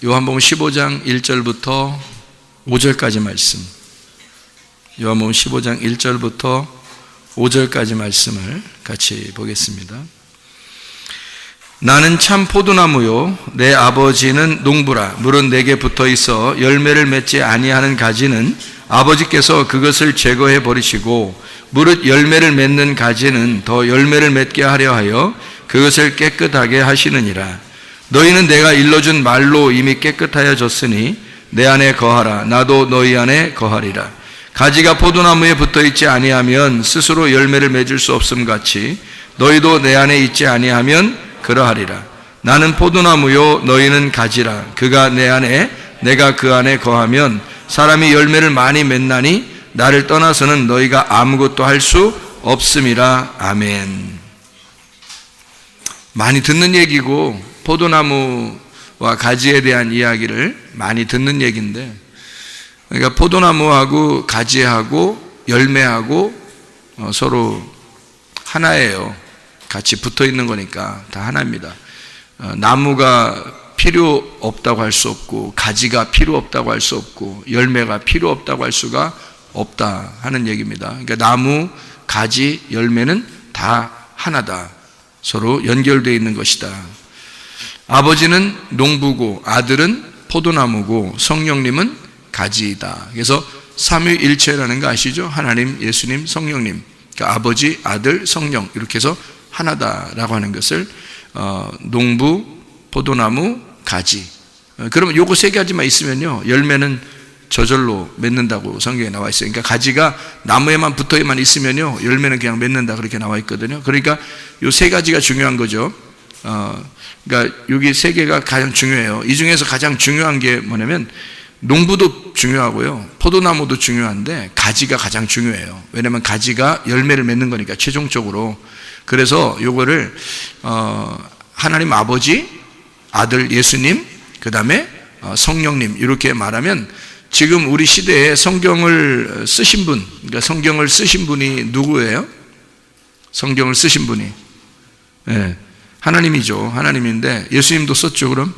요한복음 15장 1절부터 5절까지 말씀. 요한복음 15장 1절부터 5절까지 말씀을 같이 보겠습니다. 나는 참 포도나무요 내 아버지는 농부라. 물은 내게 붙어 있어 열매를 맺지 아니하는 가지는 아버지께서 그것을 제거해 버리시고 무릇 열매를 맺는 가지는 더 열매를 맺게 하려 하여 그것을 깨끗하게 하시느니라. 너희는 내가 일러준 말로 이미 깨끗하여졌으니 내 안에 거하라. 나도 너희 안에 거하리라. 가지가 포도나무에 붙어 있지 아니하면 스스로 열매를 맺을 수 없음 같이 너희도 내 안에 있지 아니하면 그러하리라. 나는 포도나무요 너희는 가지라. 그가 내 안에 내가 그 안에 거하면 사람이 열매를 많이 맺나니 나를 떠나서는 너희가 아무것도 할 수 없음이라. 아멘. 많이 듣는 얘기고 포도나무와 가지에 대한 이야기를 많이 듣는 얘기인데, 그러니까 포도나무하고 가지하고 열매하고 서로 하나예요. 같이 붙어 있는 거니까 다 하나입니다. 나무가 필요 없다고 할 수 없고 가지가 필요 없다고 할 수 없고 열매가 필요 없다고 할 수가 없다 하는 얘기입니다. 그러니까 나무, 가지, 열매는 다 하나다. 서로 연결되어 있는 것이다. 아버지는 농부고 아들은 포도나무고 성령님은 가지이다. 그래서 삼위일체라는 거 아시죠? 하나님, 예수님, 성령님. 그러니까 아버지, 아들, 성령 이렇게 해서 하나다라고 하는 것을 농부, 포도나무, 가지. 그러면 요거 세 가지만 있으면요 열매는 저절로 맺는다고 성경에 나와 있어요. 그러니까 가지가 나무에만 붙어만 있으면요 열매는 그냥 맺는다 그렇게 나와 있거든요. 그러니까 요 세 가지가 중요한 거죠. 그러니까 여기 세 개가 가장 중요해요. 이 중에서 가장 중요한 게 뭐냐면 농부도 중요하고요 포도나무도 중요한데 가지가 가장 중요해요. 왜냐하면 가지가 열매를 맺는 거니까 최종적으로. 그래서 요거를 하나님 아버지, 아들 예수님, 그 다음에 성령님 이렇게 말하면 지금 우리 시대에 성경을 쓰신 분, 그러니까 성경을 쓰신 분이 누구예요? 성경을 쓰신 분이 네, 하나님이죠. 하나님인데 예수님도 썼죠. 그러면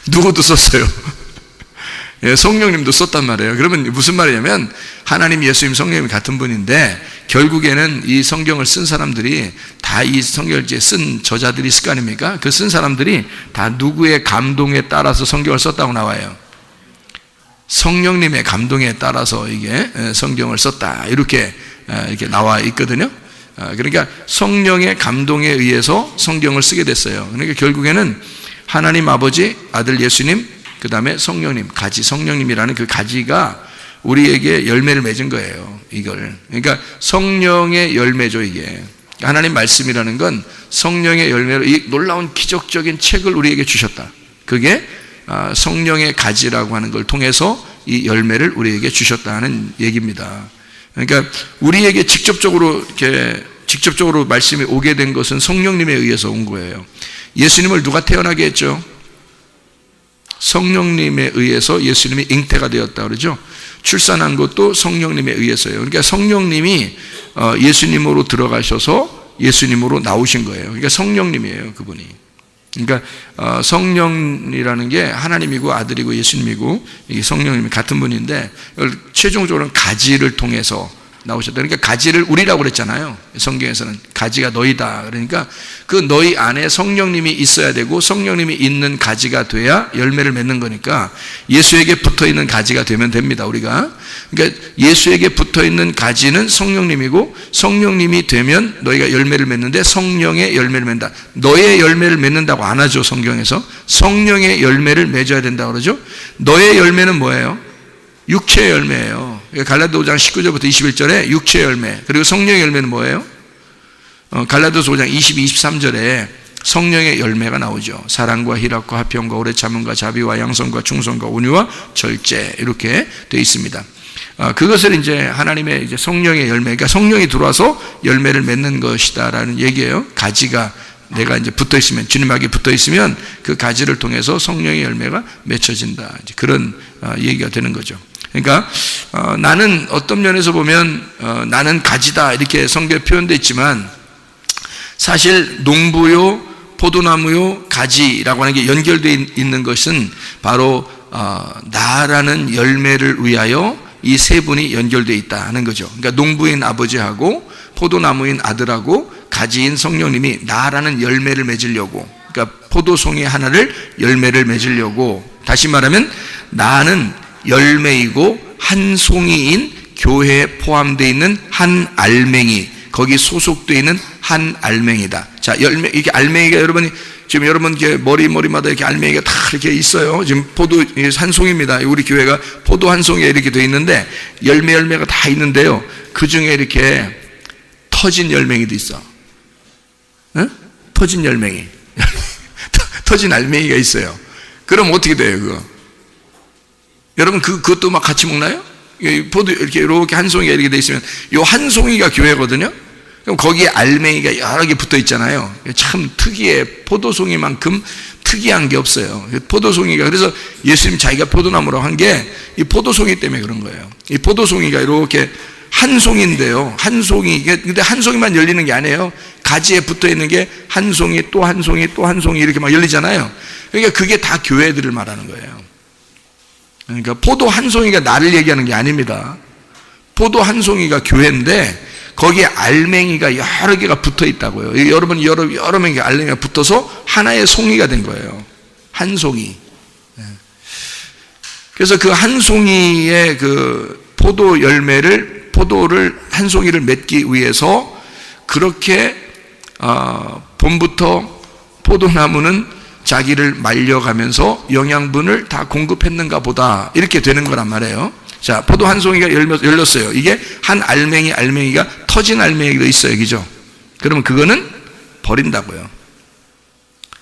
누구도 썼어요? 예, 성령님도 썼단 말이에요. 그러면 무슨 말이냐면 하나님, 예수님, 성령님 같은 분인데 결국에는 이 성경을 쓴 사람들이 다 이 성경을 이제 쓴 저자들이 있을 거 아닙니까? 그 쓴 사람들이 다 누구의 감동에 따라서 성경을 썼다고 나와요. 성령님의 감동에 따라서 이게 성경을 썼다 이렇게 나와 있거든요. 그러니까 성령의 감동에 의해서 성경을 쓰게 됐어요. 그러니까 결국에는 하나님 아버지, 아들 예수님, 그 다음에 성령님, 가지 성령님이라는 그 가지가 우리에게 열매를 맺은 거예요. 이걸. 그러니까 성령의 열매죠 이게. 하나님 말씀이라는 건 성령의 열매로 이 놀라운 기적적인 책을 우리에게 주셨다. 그게 성령의 가지라고 하는 걸 통해서 이 열매를 우리에게 주셨다는 얘기입니다. 그러니까 우리에게 직접적으로 말씀이 오게 된 것은 성령님에 의해서 온 거예요. 예수님을 누가 태어나게 했죠? 성령님에 의해서 예수님이 잉태가 되었다 그러죠. 출산한 것도 성령님에 의해서요. 그러니까 성령님이 예수님으로 들어가셔서 예수님으로 나오신 거예요. 그러니까 성령님이에요, 그분이. 그러니까 성령이라는 게 하나님이고 아들이고 예수님이고 이게 성령님이 같은 분인데 최종적으로는 가지를 통해서 나오셨다. 그러니까 가지를 우리라고 그랬잖아요. 성경에서는 가지가 너희다. 그러니까 그 너희 안에 성령님이 있어야 되고 성령님이 있는 가지가 돼야 열매를 맺는 거니까 예수에게 붙어있는 가지가 되면 됩니다. 우리가. 그러니까 예수에게 붙어있는 가지는 성령님이고 성령님이 되면 너희가 열매를 맺는데 성령의 열매를 맺는다. 너의 열매를 맺는다고 안 하죠. 성경에서. 성령의 열매를 맺어야 된다고 그러죠. 너의 열매는 뭐예요? 육체의 열매예요. 갈라디아 5장 19절부터 21절에 육체의 열매. 그리고 성령의 열매는 뭐예요? 갈라디아서 5장 22, 23절에 성령의 열매가 나오죠. 사랑과 희락과 화평과 오래 참음과 자비와 양선과 충성과 온유와 절제 이렇게 되어 있습니다. 그것을 이제 하나님의 이제 성령의 열매, 그러니까 성령이 들어와서 열매를 맺는 것이다라는 얘기예요. 가지가 내가 이제 붙어 있으면, 주님에게 붙어 있으면 그 가지를 통해서 성령의 열매가 맺혀진다. 이제 그런 얘기가 되는 거죠. 그러니까 나는 어떤 면에서 보면 나는 가지다 이렇게 성경에 표현되어 있지만 사실 농부요 포도나무요 가지라고 하는 게 연결되어 있는 것은 바로 나라는 열매를 위하여 이 세 분이 연결되어 있다 하는 거죠. 그러니까 농부인 아버지하고 포도나무인 아들하고 가지인 성령님이 나라는 열매를 맺으려고, 그러니까 포도송이 하나를 열매를 맺으려고, 다시 말하면 나는 열매이고 한 송이인 교회에 포함되어 있는 한 알맹이, 거기 소속되어 있는 한 알맹이다. 자, 열매, 이게 알맹이가 여러분이 지금 여러분 머리마다 이렇게 알맹이가 다 이렇게 있어요. 지금 포도 한 송입니다. 우리 교회가 포도 한 송이가 이렇게 되어 있는데 열매가 다 있는데요. 그 중에 이렇게 터진 열매기도 있어. 응? 터진 열매기. 터진 알맹이가 있어요. 그럼 어떻게 돼요, 그거? 여러분, 그것도 막 같이 먹나요? 포도 이렇게 한 송이가 이렇게 돼 있으면, 요 한 송이가 교회거든요? 그럼 거기에 알맹이가 여러 개 붙어 있잖아요. 참 특이해. 포도송이만큼 특이한 게 없어요. 포도송이가, 그래서 예수님 자기가 포도나무라고 한 게 이 포도송이 때문에 그런 거예요. 이 포도송이가 이렇게 한 송인데요. 한 송이, 근데 한 송이만 열리는 게 아니에요. 가지에 붙어 있는 게 한 송이, 또 한 송이, 또 한 송이 이렇게 막 열리잖아요. 그러니까 그게 다 교회들을 말하는 거예요. 그러니까 포도 한 송이가 나를 얘기하는 게 아닙니다. 포도 한 송이가 교회인데 거기에 알맹이가 여러 개가 붙어 있다고요. 여러분, 여러 명의 알맹이가 붙어서 하나의 송이가 된 거예요. 한 송이. 그래서 그 한 송이의 그 포도 열매를, 포도를 한 송이를 맺기 위해서 그렇게 봄부터 포도나무는 자기를 말려가면서 영양분을 다 공급했는가 보다, 이렇게 되는 거란 말이에요. 자, 포도 한 송이가 열렸어요. 이게 한 알맹이가 터진 알맹이도 있어요. 그죠? 그러면 그거는 버린다고요.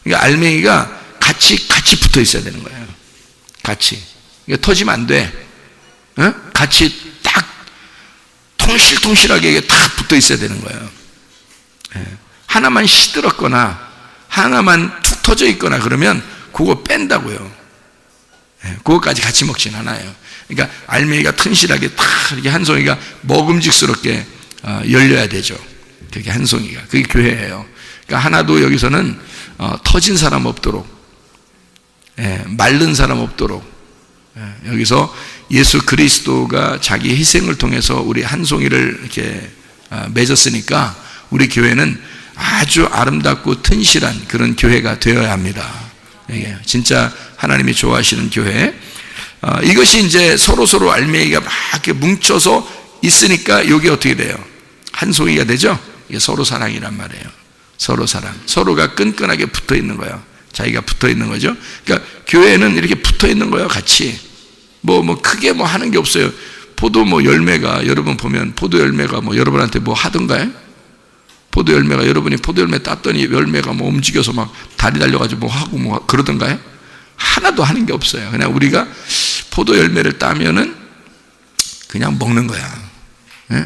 그러니까 알맹이가 같이 붙어 있어야 되는 거예요. 같이. 그러니까 터지면 안 돼. 어? 같이 딱 통실통실하게 이게 딱 붙어 있어야 되는 거예요. 하나만 시들었거나 하나만 툭 터져 있거나 그러면 그거 뺀다고요. 그거까지 같이 먹진 않아요. 그러니까 알맹이가 튼실하게 딱 이렇게 한 송이가 먹음직스럽게 열려야 되죠. 그게 한 송이가. 그게 교회예요. 그러니까 하나도 여기서는 터진 사람 없도록, 마른 사람 없도록, 여기서 예수 그리스도가 자기 희생을 통해서 우리 한 송이를 이렇게 맺었으니까 우리 교회는 아주 아름답고 튼실한 그런 교회가 되어야 합니다. 이게 진짜 하나님이 좋아하시는 교회. 이것이 이제 서로 알맹이가 막 이렇게 뭉쳐서 있으니까 이게 어떻게 돼요? 한 송이가 되죠? 이게 서로 사랑이란 말이에요. 서로 사랑. 서로가 끈끈하게 붙어 있는 거예요. 자기가 붙어 있는 거죠. 그러니까 교회는 이렇게 붙어 있는 거예요, 같이. 뭐 크게 뭐 하는 게 없어요. 포도 열매가, 여러분 보면 포도 열매가 여러분한테 뭐 하던가요? 포도 열매가, 여러분이 포도 열매 땄더니 열매가 움직여서 막 다리 달려가지고 뭐 하고 그러던가요? 하나도 하는 게 없어요. 그냥 우리가 포도 열매를 따면은 그냥 먹는 거야.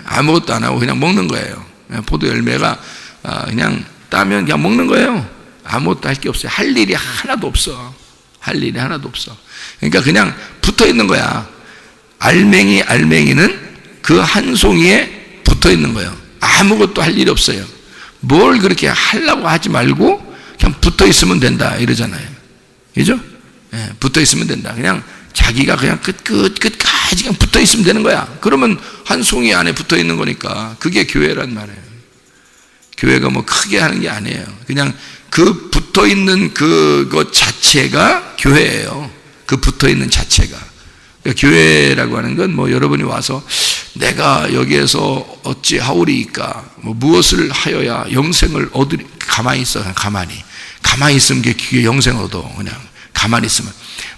아무것도 안 하고 그냥 먹는 거예요. 포도 열매가 그냥 따면 그냥 먹는 거예요. 아무것도 할 게 없어요. 할 일이 하나도 없어. 할 일이 하나도 없어. 그러니까 그냥 붙어 있는 거야. 알맹이는 그 한 송이에 붙어 있는 거예요. 아무것도 할 일이 없어요. 뭘 그렇게 하려고 하지 말고 그냥 붙어 있으면 된다 이러잖아요. 그죠? 붙어 있으면 된다. 그냥 자기가 그냥 끝까지 그냥 붙어 있으면 되는 거야. 그러면 한 송이 안에 붙어 있는 거니까 그게 교회란 말이에요. 교회가 크게 하는 게 아니에요. 그냥 그 붙어 있는 그것 자체가 교회예요. 그 붙어 있는 자체가. 그러니까 교회라고 하는 건 여러분이 와서 내가 여기에서 어찌 하오리이까, 무엇을 하여야 영생을 얻으리, 가만히 있어. 가만히 있으면 그게 영생을 얻어. 그냥 가만히 있으면.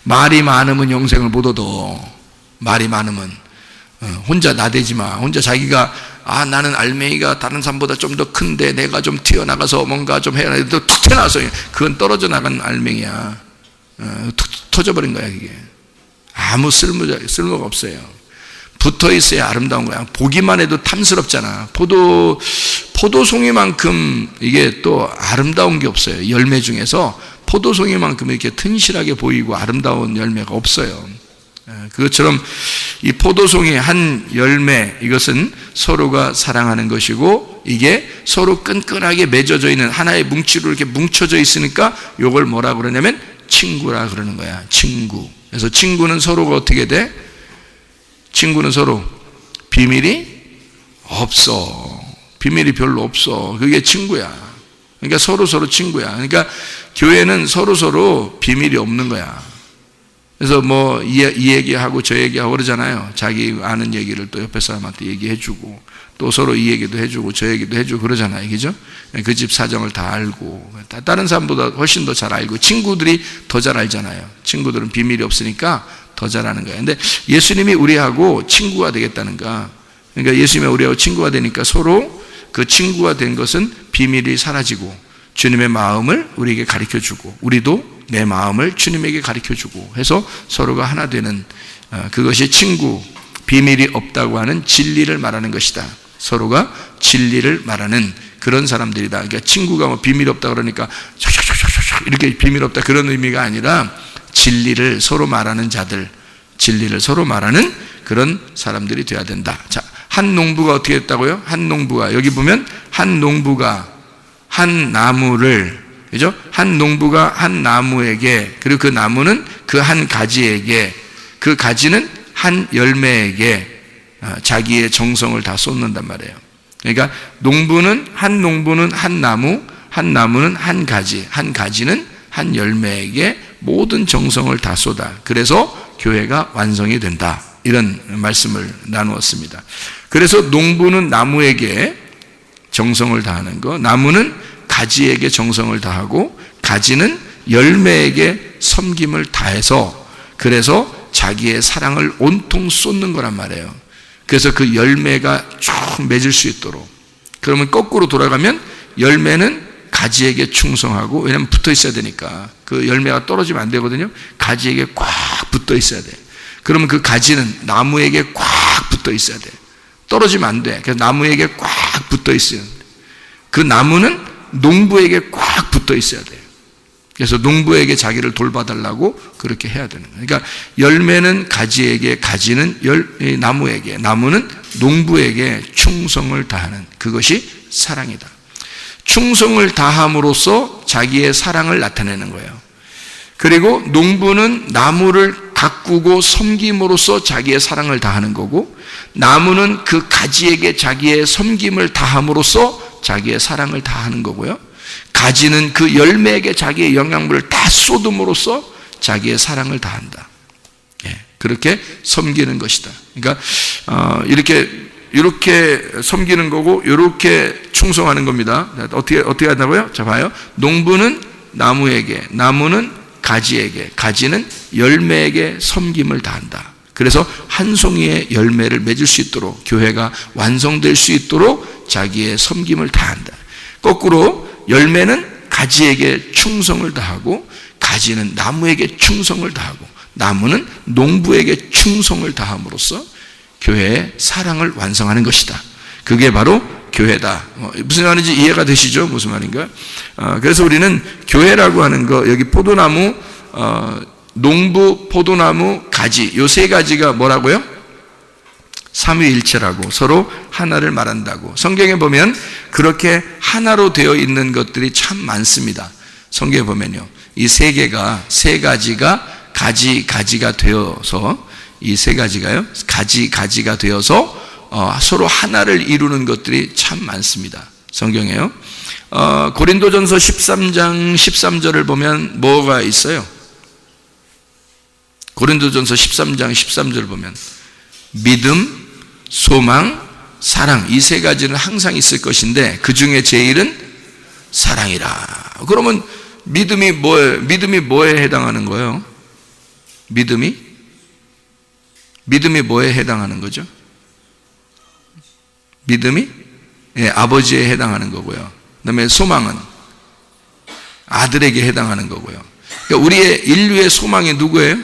말이 많으면 영생을 못 얻어. 말이 많으면. 혼자 나대지 마. 혼자 자기가 나는 알맹이가 다른 사람보다 좀 더 큰데 내가 좀 튀어나가서 뭔가 좀 해야 돼. 툭 튀어나와서 그건 떨어져 나간 알맹이야. 툭 터져버린 거야 그게. 아무 쓸모가 없어요. 붙어 있어야 아름다운 거야. 보기만 해도 탐스럽잖아. 포도송이만큼 이게 또 아름다운 게 없어요. 열매 중에서 포도송이만큼 이렇게 튼실하게 보이고 아름다운 열매가 없어요. 그것처럼 이 포도송이 한 열매, 이것은 서로가 사랑하는 것이고 이게 서로 끈끈하게 맺어져 있는 하나의 뭉치로 이렇게 뭉쳐져 있으니까 이걸 뭐라 그러냐면 친구라 그러는 거야. 친구. 그래서 친구는 서로가 어떻게 돼? 친구는 서로 비밀이 없어. 비밀이 별로 없어. 그게 친구야. 그러니까 서로 친구야. 그러니까 교회는 서로 비밀이 없는 거야. 그래서 뭐 이 얘기하고 저 얘기하고 그러잖아요. 자기 아는 얘기를 또 옆에 사람한테 얘기해주고 또 서로 이 얘기도 해주고 저 얘기도 해주고 그러잖아요. 그죠? 그 집 사정을 다 알고 다른 사람보다 훨씬 더 잘 알고 친구들이 더 잘 알잖아요. 친구들은 비밀이 없으니까 더 잘 아는 거예요. 근데 예수님이 우리하고 친구가 되겠다는가? 그러니까 예수님이 우리하고 친구가 되니까 서로 그 친구가 된 것은 비밀이 사라지고 주님의 마음을 우리에게 가르쳐주고 우리도 내 마음을 주님에게 가르쳐주고 해서 서로가 하나 되는 그것이 친구, 비밀이 없다고 하는 진리를 말하는 것이다. 서로가 진리를 말하는 그런 사람들이다. 그러니까 친구가 뭐 비밀이 없다 그러니까 이렇게 비밀 없다 그런 의미가 아니라 진리를 서로 말하는 자들, 진리를 서로 말하는 그런 사람들이 되어야 된다. 자, 한 농부가 어떻게 했다고요? 한 농부가 여기 보면 한 농부가 한 나무를, 그죠? 한 농부가 한 나무에게, 그리고 그 나무는 그 한 가지에게, 그 가지는 한 열매에게 자기의 정성을 다 쏟는단 말이에요. 그러니까 농부는 한 나무, 한 나무는 한 가지, 한 가지는 한 열매에게 모든 정성을 다 쏟아. 그래서 교회가 완성이 된다. 이런 말씀을 나누었습니다. 그래서 농부는 나무에게 정성을 다하는 거, 나무는 가지에게 정성을 다하고 가지는 열매에게 섬김을 다해서 그래서 자기의 사랑을 온통 쏟는 거란 말이에요. 그래서 그 열매가 쭉 맺을 수 있도록. 그러면 거꾸로 돌아가면 열매는 가지에게 충성하고, 왜냐하면 붙어 있어야 되니까 그 열매가 떨어지면 안 되거든요. 가지에게 꽉 붙어 있어야 돼. 그러면 그 가지는 나무에게 꽉 붙어 있어야 돼. 떨어지면 안 돼. 그래서 나무에게 꽉 붙어 있어야 돼. 그 나무는 농부에게 꽉 붙어 있어야 돼요. 그래서 농부에게 자기를 돌봐달라고 그렇게 해야 되는 거예요. 그러니까 열매는 가지에게, 가지는 나무에게, 나무는 농부에게 충성을 다하는 그것이 사랑이다. 충성을 다함으로써 자기의 사랑을 나타내는 거예요. 그리고 농부는 나무를 가꾸고 섬김으로써 자기의 사랑을 다하는 거고, 나무는 그 가지에게 자기의 섬김을 다함으로써 자기의 사랑을 다하는 거고요. 가지는 그 열매에게 자기의 영양분을 다 쏟음으로써 자기의 사랑을 다한다. 그렇게 섬기는 것이다. 그러니까 이렇게 섬기는 거고 이렇게 충성하는 겁니다. 어떻게 한다고요? 자, 봐요. 농부는 나무에게, 나무는 가지에게, 가지는 열매에게 섬김을 다한다. 그래서 한 송이의 열매를 맺을 수 있도록, 교회가 완성될 수 있도록 자기의 섬김을 다한다. 거꾸로 열매는 가지에게 충성을 다하고, 가지는 나무에게 충성을 다하고, 나무는 농부에게 충성을 다함으로써 교회의 사랑을 완성하는 것이다. 그게 바로 교회다. 무슨 말인지 이해가 되시죠? 무슨 말인가? 그래서 우리는 교회라고 하는 거, 여기 포도나무, 농부, 포도나무, 가지, 요 세 가지가 뭐라고요? 삼위일체라고, 서로 하나를 말한다고. 성경에 보면 그렇게 하나로 되어 있는 것들이 참 많습니다. 성경에 보면요, 이 세 가지가 가지가 되어서, 이 세 가지가요, 가지가 되어서 서로 하나를 이루는 것들이 참 많습니다. 성경에요. 고린도전서 13장 13절을 보면 뭐가 있어요? 고린도전서 13장 13절을 보면 믿음, 소망, 사랑, 이 세 가지는 항상 있을 것인데 그 중에 제일은 사랑이라. 그러면 믿음이 뭐에 해당하는 거예요? 믿음이 뭐에 해당하는 거죠? 믿음이 아버지에 해당하는 거고요. 그다음에 소망은 아들에게 해당하는 거고요. 그러니까 우리의 인류의 소망이 누구예요?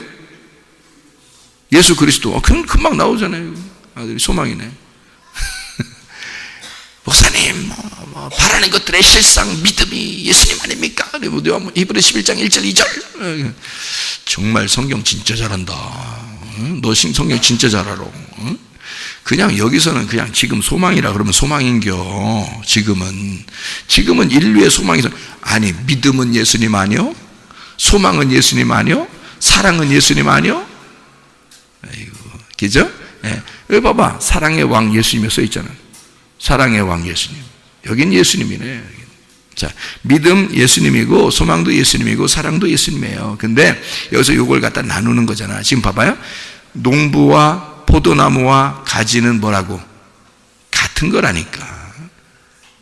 예수 그리스도. 그럼 금방 나오잖아요. 아들이 소망이네. 목사님, 바라는 것들의 실상 믿음이 예수님 아닙니까? 히브리 11장 1절 2절. 정말 성경 진짜 잘한다. 너 성경 진짜 잘 알아. 그냥 여기서는 그냥 지금 소망이라 그러면 소망인겨. 지금은 인류의 소망이서. 아니, 믿음은 예수님 아니요? 소망은 예수님 아니요? 사랑은 예수님 아니요? 아이고, 그죠? 예. 여기 봐봐. 사랑의 왕 예수님이 써 있잖아. 사랑의 왕 예수님. 여긴 예수님이네. 자, 믿음 예수님이고, 소망도 예수님이고, 사랑도 예수님이에요. 근데 여기서 이걸 갖다 나누는 거잖아. 지금 봐봐요. 농부와 포도나무와 가지는 뭐라고? 같은 거라니까.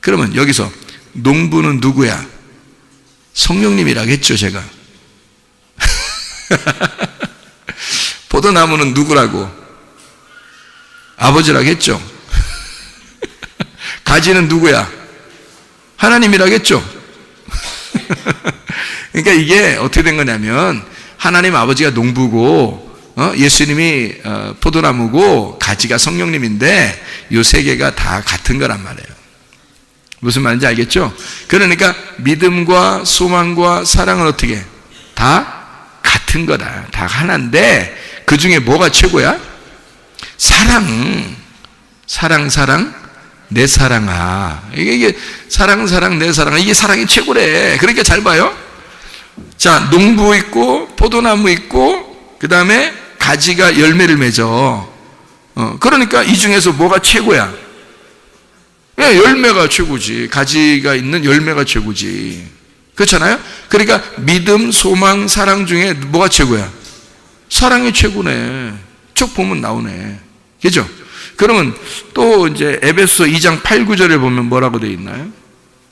그러면 여기서 농부는 누구야? 성령님이라겠죠, 제가. 포도나무는 누구라고? 아버지라겠죠. 가지는 누구야? 하나님이라겠죠. 그러니까 이게 어떻게 된 거냐면 하나님 아버지가 농부고 예수님이 포도나무고 가지가 성령님인데 이 세 개가 다 같은 거란 말이에요. 무슨 말인지 알겠죠? 그러니까 믿음과 소망과 사랑은 어떻게? 다 같은 거다. 다 하나인데 그 중에 뭐가 최고야? 사랑, 내 사랑아. 이게 사랑, 내 사랑아. 이게 사랑이 최고래. 그러니까 잘 봐요. 자, 농부 있고, 포도나무 있고, 그 다음에 가지가 열매를 맺어. 그러니까 이 중에서 뭐가 최고야? 예, 열매가 최고지. 가지가 있는 열매가 최고지. 그렇잖아요? 그러니까 믿음, 소망, 사랑 중에 뭐가 최고야? 사랑이 최고네. 쭉 보면 나오네. 그죠? 그러면 또 이제 에베소 2장 8, 9절에 보면 뭐라고 되어 있나요?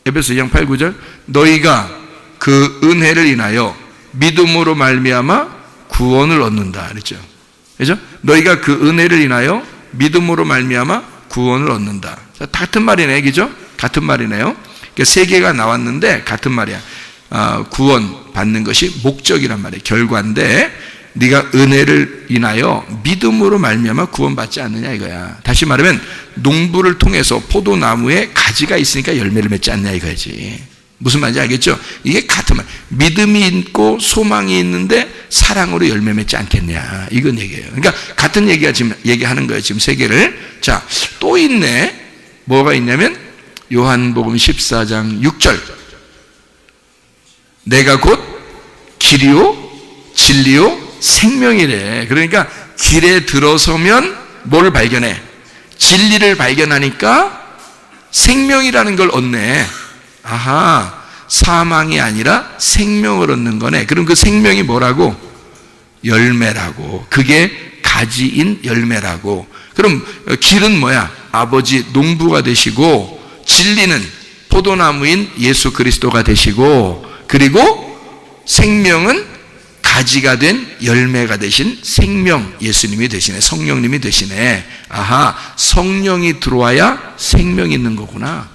에베소 2장 8, 9절. 너희가 그 은혜를 인하여 믿음으로 말미암아 구원을 얻는다. 그랬죠? 그죠? 너희가 그 은혜를 인하여 믿음으로 말미암아 구원을 얻는다. 같은 말이네. 그죠? 같은 말이네요. 그러니까 세 개가 나왔는데 같은 말이야. 구원 받는 것이 목적이란 말이에요. 결과인데 네가 은혜를 인하여 믿음으로 말미암아 구원받지 않느냐 이거야. 다시 말하면 농부를 통해서 포도나무에 가지가 있으니까 열매를 맺지 않냐 이거지. 무슨 말인지 알겠죠? 이게 같은 말. 믿음이 있고 소망이 있는데 사랑으로 열매 맺지 않겠냐 이건 얘기예요. 그러니까 같은 얘기가 지금 얘기하는 거예요. 지금 세 개를. 자, 또 있네. 뭐가 있냐면 요한복음 14장 6절. 내가 곧 길이요 진리요 생명이래. 그러니까 길에 들어서면 뭐를 발견해? 진리를 발견하니까 생명이라는 걸 얻네. 아하, 사망이 아니라 생명을 얻는 거네. 그럼 그 생명이 뭐라고? 열매라고. 그게 가지인 열매라고. 그럼 길은 뭐야? 아버지 농부가 되시고, 진리는 포도나무인 예수 그리스도가 되시고, 그리고 생명은 가지가 된 열매가 되신 생명 예수님이 되시네. 성령님이 되시네. 아하, 성령이 들어와야 생명이 있는 거구나.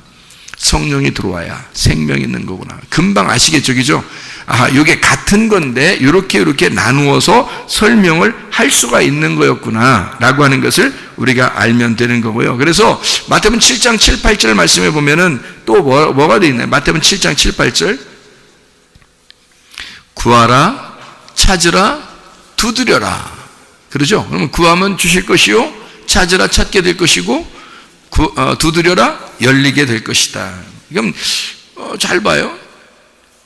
성령이 들어와야 생명이 있는 거구나. 금방 아시겠죠? 그죠? 아하, 이게 같은 건데 이렇게 나누어서 설명을 할 수가 있는 거였구나 라고 하는 것을 우리가 알면 되는 거고요. 그래서 마태복음 7장 7, 8절 말씀해 보면은 또 뭐가 되어 있나요? 마태복음 7장 7, 8절. 구하라, 찾으라, 두드려라. 그러죠? 그러면 구하면 주실 것이요, 찾으라 찾게 될 것이고, 두드려라 열리게 될 것이다. 그럼 잘 봐요.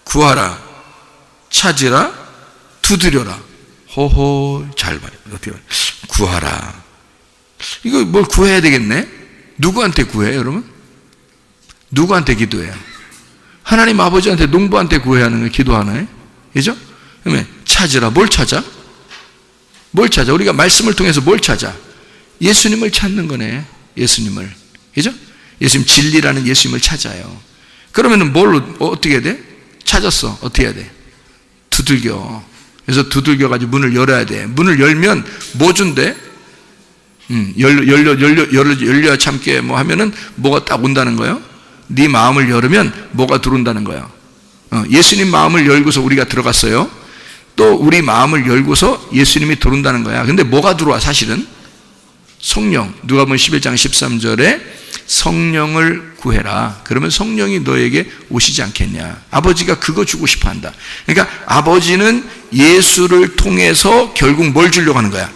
구하라, 찾으라, 두드려라. 호호, 잘 봐요. 어떻게 봐요? 구하라. 이거 뭘 구해야 되겠네? 누구한테 구해요, 여러분? 누구한테 기도해요? 하나님 아버지한테, 농부한테 구해야 하는 거예요. 기도하나요? 그죠? 그러면 찾으라. 뭘 찾아? 뭘 찾아? 우리가 말씀을 통해서 뭘 찾아? 예수님을 찾는 거네. 예수님을. 그죠? 예수님 진리라는 예수님을 찾아요. 그러면은 어떻게 해야 돼? 찾았어. 어떻게 해야 돼? 두들겨. 그래서 두들겨가지고 문을 열어야 돼. 문을 열면 뭐 준대? 열려 참게 뭐 하면은 뭐가 딱 온다는 거예요? 네 마음을 열으면 뭐가 들어온다는 거예요. 예수님 마음을 열고서 우리가 들어갔어요. 또 우리 마음을 열고서 예수님이 들어온다는 거야. 근데 뭐가 들어와 사실은? 성령. 누가복음 11장 13절에 성령을 구해라. 그러면 성령이 너에게 오시지 않겠냐. 아버지가 그거 주고 싶어 한다. 그러니까 아버지는 예수를 통해서 결국 뭘 주려고 하는 거야?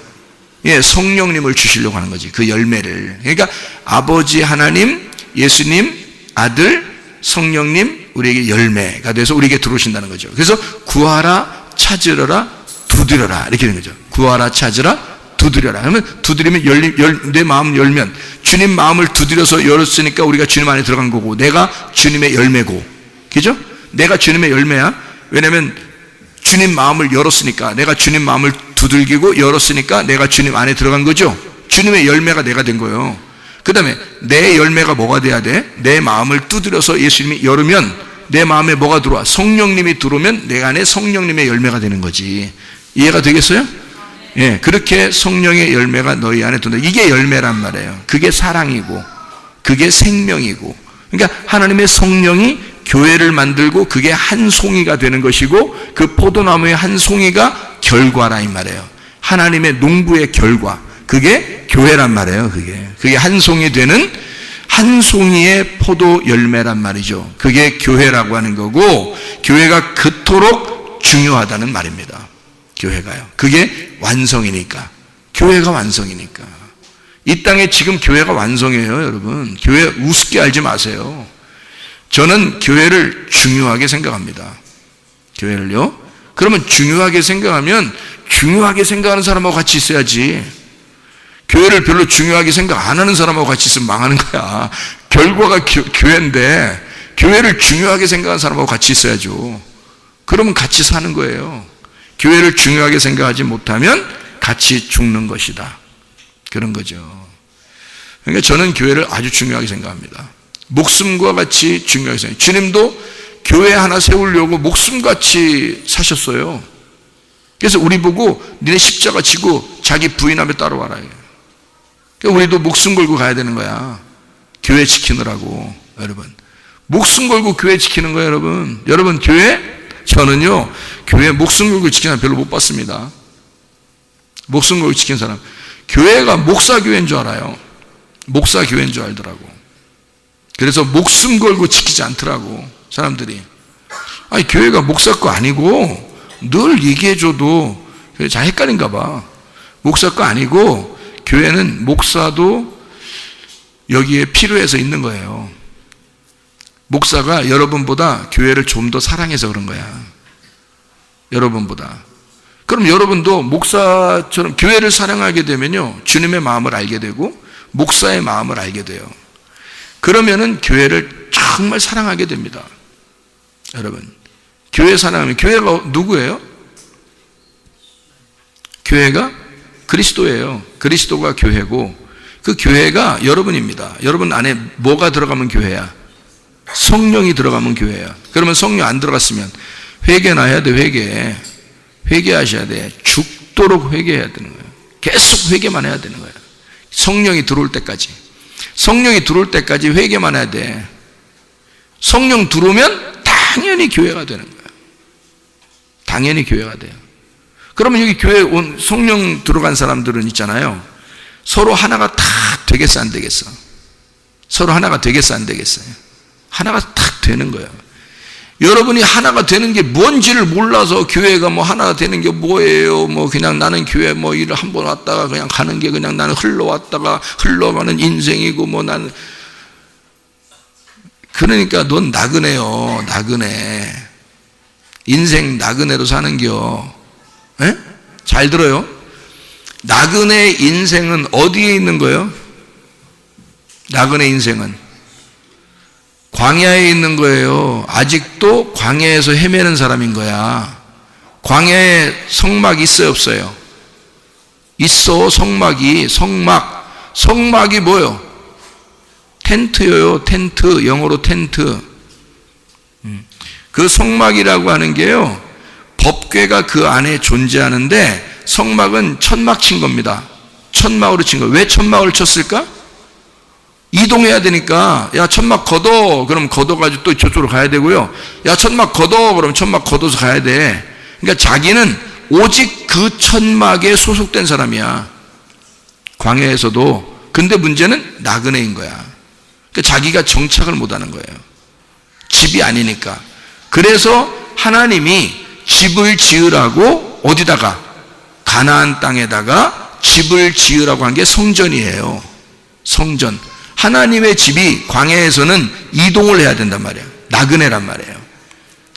예, 성령님을 주시려고 하는 거지. 그 열매를. 그러니까 아버지 하나님, 예수님, 아들, 성령님, 우리에게 열매가 돼서 우리에게 들어오신다는 거죠. 그래서 구하라, 찾으라, 두드려라 이렇게 되는 거죠. 구하라, 찾으라, 두드려라. 그러면 두드리면 내 마음 열면, 주님 마음을 두드려서 열었으니까 우리가 주님 안에 들어간 거고, 내가 주님의 열매고, 그죠? 내가 주님의 열매야. 왜냐면 주님 마음을 열었으니까, 내가 주님 마음을 두들기고 열었으니까 내가 주님 안에 들어간 거죠. 주님의 열매가 내가 된 거예요. 그 다음에 내 열매가 뭐가 돼야 돼? 내 마음을 두드려서 예수님이 열으면 내 마음에 뭐가 들어와? 성령님이 들어오면 내 안에 성령님의 열매가 되는 거지. 이해가 되겠어요? 예, 그렇게 성령의 열매가 너희 안에 든다. 이게 열매란 말이에요. 그게 사랑이고, 그게 생명이고. 그러니까 하나님의 성령이 교회를 만들고 그게 한 송이가 되는 것이고, 그 포도나무의 한 송이가 결과라 이 말이에요. 하나님의 농부의 결과. 그게 교회란 말이에요. 그게 한 송이 되는 한 송이의 포도 열매란 말이죠. 그게 교회라고 하는 거고, 교회가 그토록 중요하다는 말입니다. 교회가요. 그게 완성이니까. 교회가 완성이니까. 이 땅에 지금 교회가 완성이에요, 여러분. 교회 우습게 알지 마세요. 저는 교회를 중요하게 생각합니다. 교회를요. 그러면 중요하게 생각하면 중요하게 생각하는 사람하고 같이 있어야지. 교회를 별로 중요하게 생각 안 하는 사람하고 같이 있으면 망하는 거야. 결과가 교회인데 교회를 중요하게 생각하는 사람하고 같이 있어야죠. 그러면 같이 사는 거예요. 교회를 중요하게 생각하지 못하면 같이 죽는 것이다. 그런 거죠. 그러니까 저는 교회를 아주 중요하게 생각합니다. 목숨과 같이 중요하게 생각해요. 주님도 교회 하나 세우려고 목숨같이 사셨어요. 그래서 우리 보고 니네 십자가 지고 자기 부인하며 따라와라. 그러니까 우리도 목숨 걸고 가야 되는 거야. 교회 지키느라고. 여러분, 목숨 걸고 교회 지키는 거예요. 여러분 교회, 저는요 교회 목숨 걸고 지키는 사람 별로 못 봤습니다. 목숨 걸고 지키는 사람, 교회가 목사교회인 줄 알아요. 목사교회인 줄 알더라고. 그래서 목숨 걸고 지키지 않더라고 사람들이. 아니, 교회가 목사 거 아니고, 늘 얘기해줘도 잘 헷갈린가 봐. 목사 거 아니고 교회는 목사도 여기에 필요해서 있는 거예요. 목사가 여러분보다 교회를 좀 더 사랑해서 그런 거야. 여러분보다. 그럼 여러분도 목사처럼 교회를 사랑하게 되면요, 주님의 마음을 알게 되고 목사의 마음을 알게 돼요. 그러면은 교회를 정말 사랑하게 됩니다. 여러분, 교회 사랑하면, 교회가 누구예요? 교회가 그리스도예요. 그리스도가 교회고, 그 교회가 여러분입니다. 여러분 안에 뭐가 들어가면 교회야? 성령이 들어가면 교회야. 그러면 성령 안 들어갔으면 회개나 해야 돼. 회개하셔야 돼. 죽도록 회개해야 되는 거예요. 계속 회개만 해야 되는 거예요. 성령이 들어올 때까지. 성령이 들어올 때까지 회개만 해야 돼. 성령 들어오면 당연히 교회가 되는 거예요. 당연히 교회가 돼요. 그러면 여기 교회 온 성령 들어간 사람들은 있잖아요. 서로 하나가 다 되겠어, 안 되겠어? 서로 하나가 되겠어, 안 되겠어요? 하나가 딱 되는 거예요. 여러분이 하나가 되는 게 뭔지를 몰라서 교회가 뭐 하나가 되는 게 뭐예요? 뭐 그냥 나는 교회 뭐 일을 한 번 왔다가 그냥 가는 게 그냥 나는 흘러왔다가 흘러가는 인생이고 뭐 나는, 그러니까 넌 나그네요. 나그네. 인생 나그네로 사는겨. 에? 잘 들어요. 나그네 인생은 어디에 있는 거예요? 나그네 인생은 광야에 있는 거예요. 아직도 광야에서 헤매는 사람인 거야. 광야에 성막 있어요, 없어요? 있어. 성막이 뭐예요? 텐트예요. 텐트. 영어로 텐트. 그 성막이라고 하는 게요, 법궤가 그 안에 존재하는데, 성막은 천막 친 겁니다. 천막으로 친 거예요. 왜 천막을 쳤을까? 이동해야 되니까. 야, 천막 걷어. 그럼 걷어가지고 또 저쪽으로 가야 되고요. 야, 천막 걷어. 그럼 천막 걷어서 가야 돼. 그러니까 자기는 오직 그 천막에 소속된 사람이야. 광야에서도. 근데 문제는 나그네인 거야. 그러니까 자기가 정착을 못하는 거예요. 집이 아니니까. 그래서 하나님이 집을 지으라고 어디다가? 가나안 땅에다가 집을 지으라고 한 게 성전이에요. 성전. 하나님의 집이 광야에서는 이동을 해야 된단 말이에요. 나그네란 말이에요.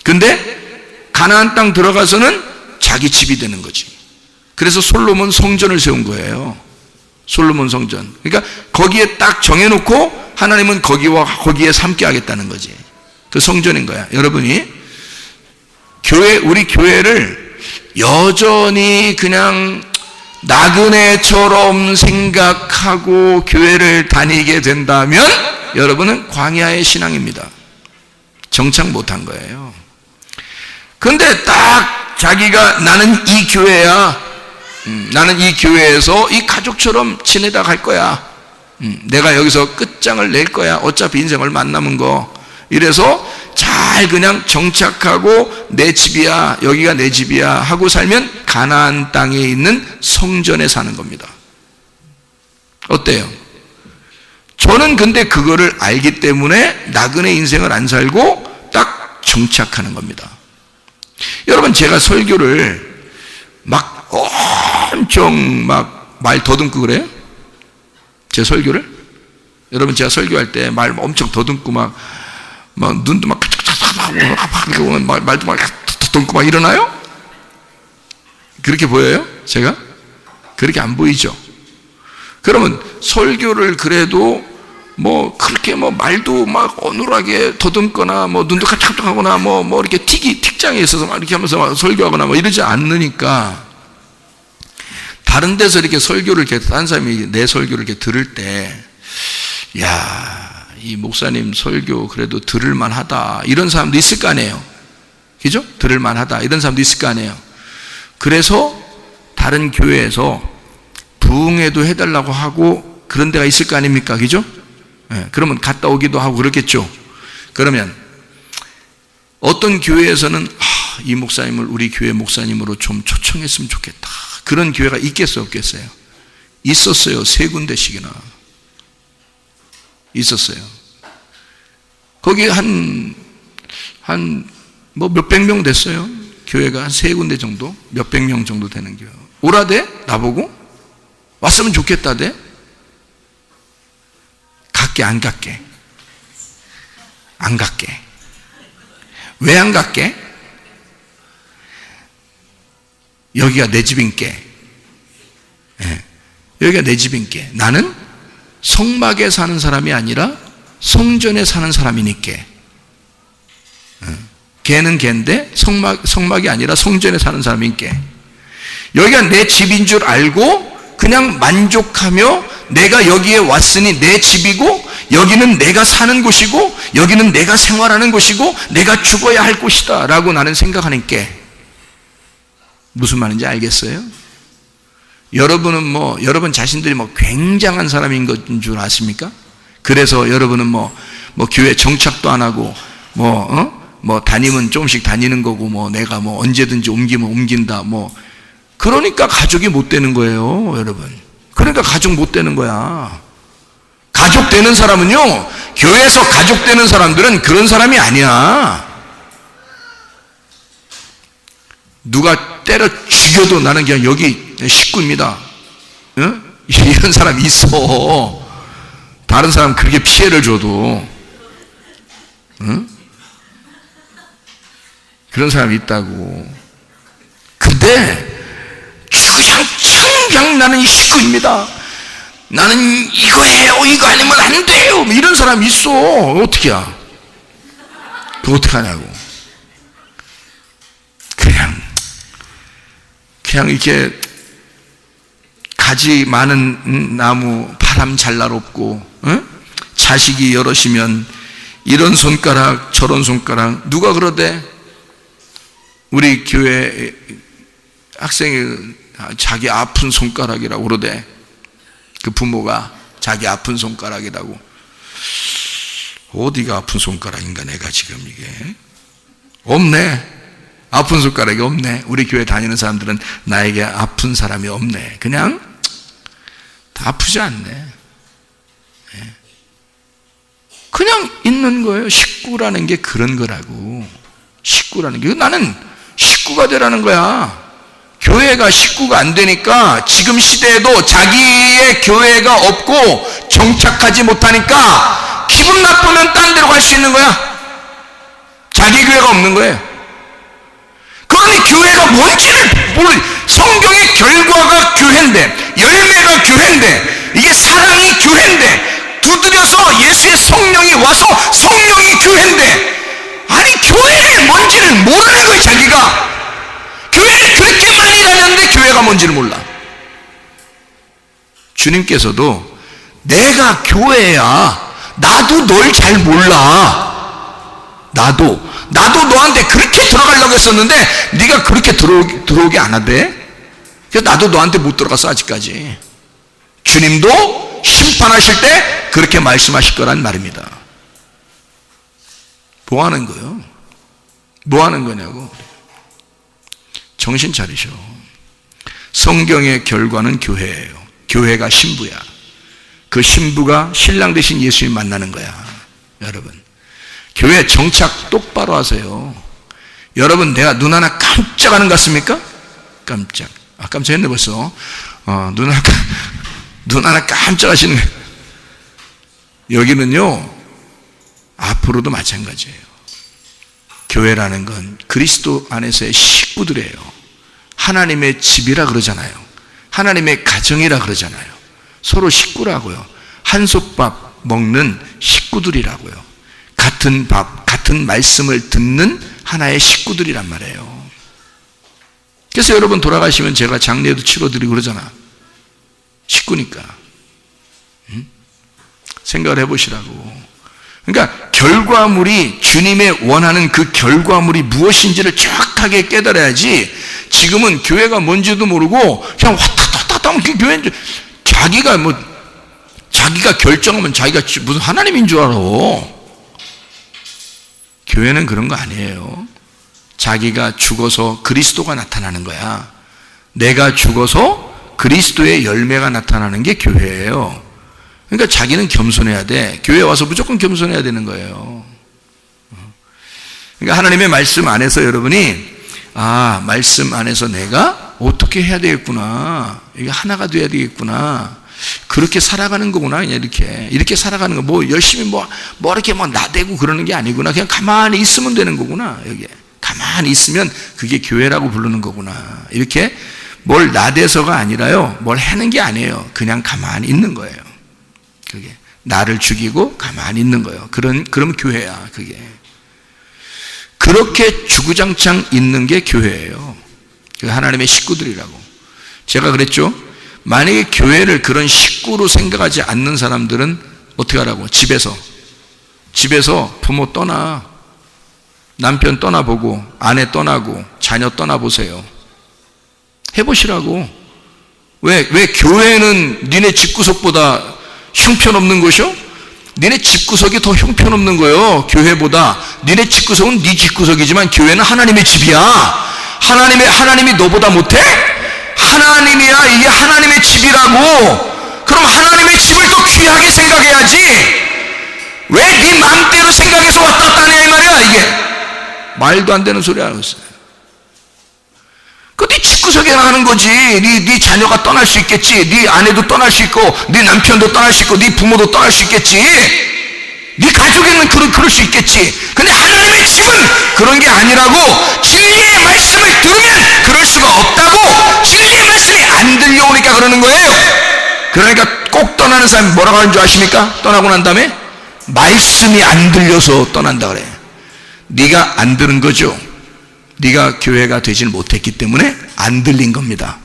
근데 가나안 땅 들어가서는 자기 집이 되는 거지. 그래서 솔로몬 성전을 세운 거예요. 솔로몬 성전. 그러니까 거기에 딱 정해놓고 하나님은 거기에 함께 하겠다는 거지. 그 성전인 거야. 여러분이 우리 교회를 여전히 그냥 나그네처럼 생각하고 교회를 다니게 된다면 여러분은 광야의 신앙입니다. 정착 못한 거예요. 근데 딱 자기가 나는 이 교회야. 나는 이 교회에서 이 가족처럼 지내다 갈 거야. 내가 여기서 끝장을 낼 거야. 어차피 인생 얼마 안 남은 거. 이래서 잘 그냥 정착하고 내 집이야, 여기가 내 집이야 하고 살면 가나안 땅에 있는 성전에 사는 겁니다. 어때요? 저는 근데 그거를 알기 때문에 나그네 인생을 안 살고 딱 정착하는 겁니다. 여러분, 제가 설교를 막 엄청 막 말 더듬고 그래요? 제 설교를? 여러분, 제가 설교할 때 말 엄청 더듬고 막 눈도 막 말도 막 더듬고 막 이러나요? 그렇게 보여요? 제가? 그렇게 안 보이죠? 그러면 설교를 그래도 그렇게 말도 막 어눌하게 더듬거나 눈도 깜짝하거나 이렇게 틱장에 있어서 막 이렇게 하면서 막 설교하거나 이러지 않으니까 다른 데서 이렇게 설교를 다른 사람이 내 설교를 이렇게 들을 때, 야, 이 목사님 설교 그래도 들을만 하다. 이런 사람도 있을 거 아니에요. 그죠? 들을만 하다. 이런 사람도 있을 거 아니에요. 그래서 다른 교회에서 부흥회도 해달라고 하고 그런 데가 있을 거 아닙니까? 그죠? 네, 그러면 갔다 오기도 하고 그렇겠죠. 그러면 어떤 교회에서는 이 목사님을 우리 교회 목사님으로 좀 초청했으면 좋겠다. 그런 교회가 있겠어요, 없겠어요? 있었어요. 3군데씩이나 있었어요. 거기 몇백 명 됐어요. 교회가 한 3군데 정도, 몇백 명 정도 되는 교회. 오라대? 나보고? 왔으면 좋겠다대? 갈게, 안 갈게? 안 갈게. 왜 안 갈게? 여기가 내 집인께. 네. 여기가 내 집인께. 나는 성막에 사는 사람이 아니라 성전에 사는 사람이니까. 걔는 걔인데 성막이 아니라 성전에 사는 사람이니까. 여기가 내 집인 줄 알고 그냥 만족하며 내가 여기에 왔으니 내 집이고 여기는 내가 사는 곳이고 여기는 내가 생활하는 곳이고 내가 죽어야 할 곳이다 라고 나는 생각하니까. 무슨 말인지 알겠어요? 여러분은 여러분 자신들이 굉장한 사람인 것인 줄 아십니까? 그래서 여러분은 교회 정착도 안 하고 다니면 조금씩 다니는 거고 내가 언제든지 옮기면 옮긴다 그러니까 가족이 못 되는 거예요, 여러분. 그러니까 가족 못 되는 거야. 가족 되는 사람은요, 교회에서 가족 되는 사람들은 그런 사람이 아니야. 누가 때려 죽여도 나는 그냥 여기 식구입니다. 응? 이런 사람이 있어. 다른 사람 그렇게 피해를 줘도. 응? 그런 사람이 있다고. 근데 그냥 나는 식구입니다. 나는 이거 해요. 이거 아니면 안 돼요. 이런 사람이 있어. 어떻게 해? 그거 어떻게 하냐고. 그냥 이렇게 가지 많은 나무 바람 잘 날 없고 자식이 여럿이면 이런 손가락 저런 손가락 누가 그러대? 우리 교회 학생이 자기 아픈 손가락이라고 그러대. 그 부모가 자기 아픈 손가락이라고. 어디가 아픈 손가락인가 내가 지금 이게. 없네. 아픈 손가락이 없네. 우리 교회 다니는 사람들은 나에게 아픈 사람이 없네. 그냥 다 아프지 않네. 그냥 있는 거예요. 식구라는 게 그런 거라고. 식구라는 게 나는 식구가 되라는 거야. 교회가 식구가 안 되니까 지금 시대에도 자기의 교회가 없고 정착하지 못하니까 기분 나쁘면 딴 데로 갈 수 있는 거야. 자기 교회가 없는 거예요. 그러니 교회가 뭔지를 성경의 결과가 교회인데, 열매가 교회인데, 이게 사랑이 교회인데, 두드려서 예수의 성령이 와서 성령이 교회인데, 아니 교회가 뭔지를 모르는 거예요. 자기가 교회를 그렇게 많이 다녔는데 교회가 뭔지를 몰라. 주님께서도 내가 교회야, 나도 널 잘 몰라. 나도 너한테 그렇게 들어가려고 했었는데 네가 그렇게 들어오게 안 하대. 그래서 나도 너한테 못 들어갔어 아직까지. 주님도 심판하실 때 그렇게 말씀하실 거란 말입니다. 뭐 하는 거예요? 뭐 하는 거냐고. 정신 차리셔. 성경의 결과는 교회예요. 교회가 신부야. 그 신부가 신랑 대신 예수님 만나는 거야. 여러분, 교회 정착 똑바로 하세요. 여러분, 내가 눈 하나 깜짝하는 것 같습니까? 깜짝. 깜짝했네 벌써. 눈 하나 깜짝 하시는 거예요. 여기는요, 앞으로도 마찬가지예요. 교회라는 건 그리스도 안에서의 식구들이에요. 하나님의 집이라 그러잖아요. 하나님의 가정이라 그러잖아요. 서로 식구라고요. 한솥밥 먹는 식구들이라고요. 같은 밥, 같은 말씀을 듣는 하나의 식구들이란 말이에요. 그래서 여러분 돌아가시면 제가 장례도 치러드리고 그러잖아. 식구니까. 생각을 해보시라고. 그러니까 결과물이, 주님의 원하는 그 결과물이 무엇인지를 정확하게 깨달아야지. 지금은 교회가 뭔지도 모르고 그냥 왔다 하면 교회인 줄, 자기가 결정하면 자기가 무슨 하나님인 줄 알아. 교회는 그런 거 아니에요. 자기가 죽어서 그리스도가 나타나는 거야. 내가 죽어서 그리스도의 열매가 나타나는 게 교회예요. 그러니까 자기는 겸손해야 돼. 교회에 와서 무조건 겸손해야 되는 거예요. 그러니까 하나님의 말씀 안에서 여러분이, 말씀 안에서 내가 어떻게 해야 되겠구나, 이게 하나가 돼야 되겠구나, 그렇게 살아가는 거구나. 그냥 이렇게 살아가는 거. 뭐 열심히 이렇게 나대고 그러는 게 아니구나. 그냥 가만히 있으면 되는 거구나. 여기 가만히 있으면 그게 교회라고 부르는 거구나. 이렇게 뭘 나대서가 아니라요, 뭘 하는 게 아니에요. 그냥 가만히 있는 거예요. 그게 나를 죽이고 가만히 있는 거예요. 그럼 교회야. 그게 그렇게 주구장창 있는 게 교회예요. 하나님의 식구들이라고. 제가 그랬죠. 만약에 교회를 그런 식구로 생각하지 않는 사람들은 어떻게 하라고? 집에서 부모 떠나, 남편 떠나보고, 아내 떠나고, 자녀 떠나보세요. 해보시라고. 왜 교회는 니네 집구석보다 형편없는 것이요? 니네 집구석이 더 형편없는 거예요. 교회보다. 니네 집구석은 네 집구석이지만 교회는 하나님의 집이야. 하나님이 너보다 못해? 하나님이야. 이게 하나님의 집이라고. 그럼 하나님의 집을 또 귀하게 생각해야지. 왜 네 마음대로 생각해서 왔다 갔다 하냐 이 말이야. 이게 말도 안 되는 소리 하고 있어요. 네 집구석에 하는 거지. 네 자녀가 떠날 수 있겠지. 네 아내도 떠날 수 있고, 네 남편도 떠날 수 있고, 네 부모도 떠날 수 있겠지. 네 가족에는 그럴 수 있겠지. 근데 하나님의 집은 그런 게 아니라고. 진리의 말씀을 들으면 그럴 수가 없다고. 진리의 말씀이 안 들려오니까 그러는 거예요. 그러니까 꼭 떠나는 사람이 뭐라고 하는 줄 아십니까? 떠나고 난 다음에 말씀이 안 들려서 떠난다 그래. 네가 안 들은 거죠. 네가 교회가 되질 못했기 때문에 안 들린 겁니다.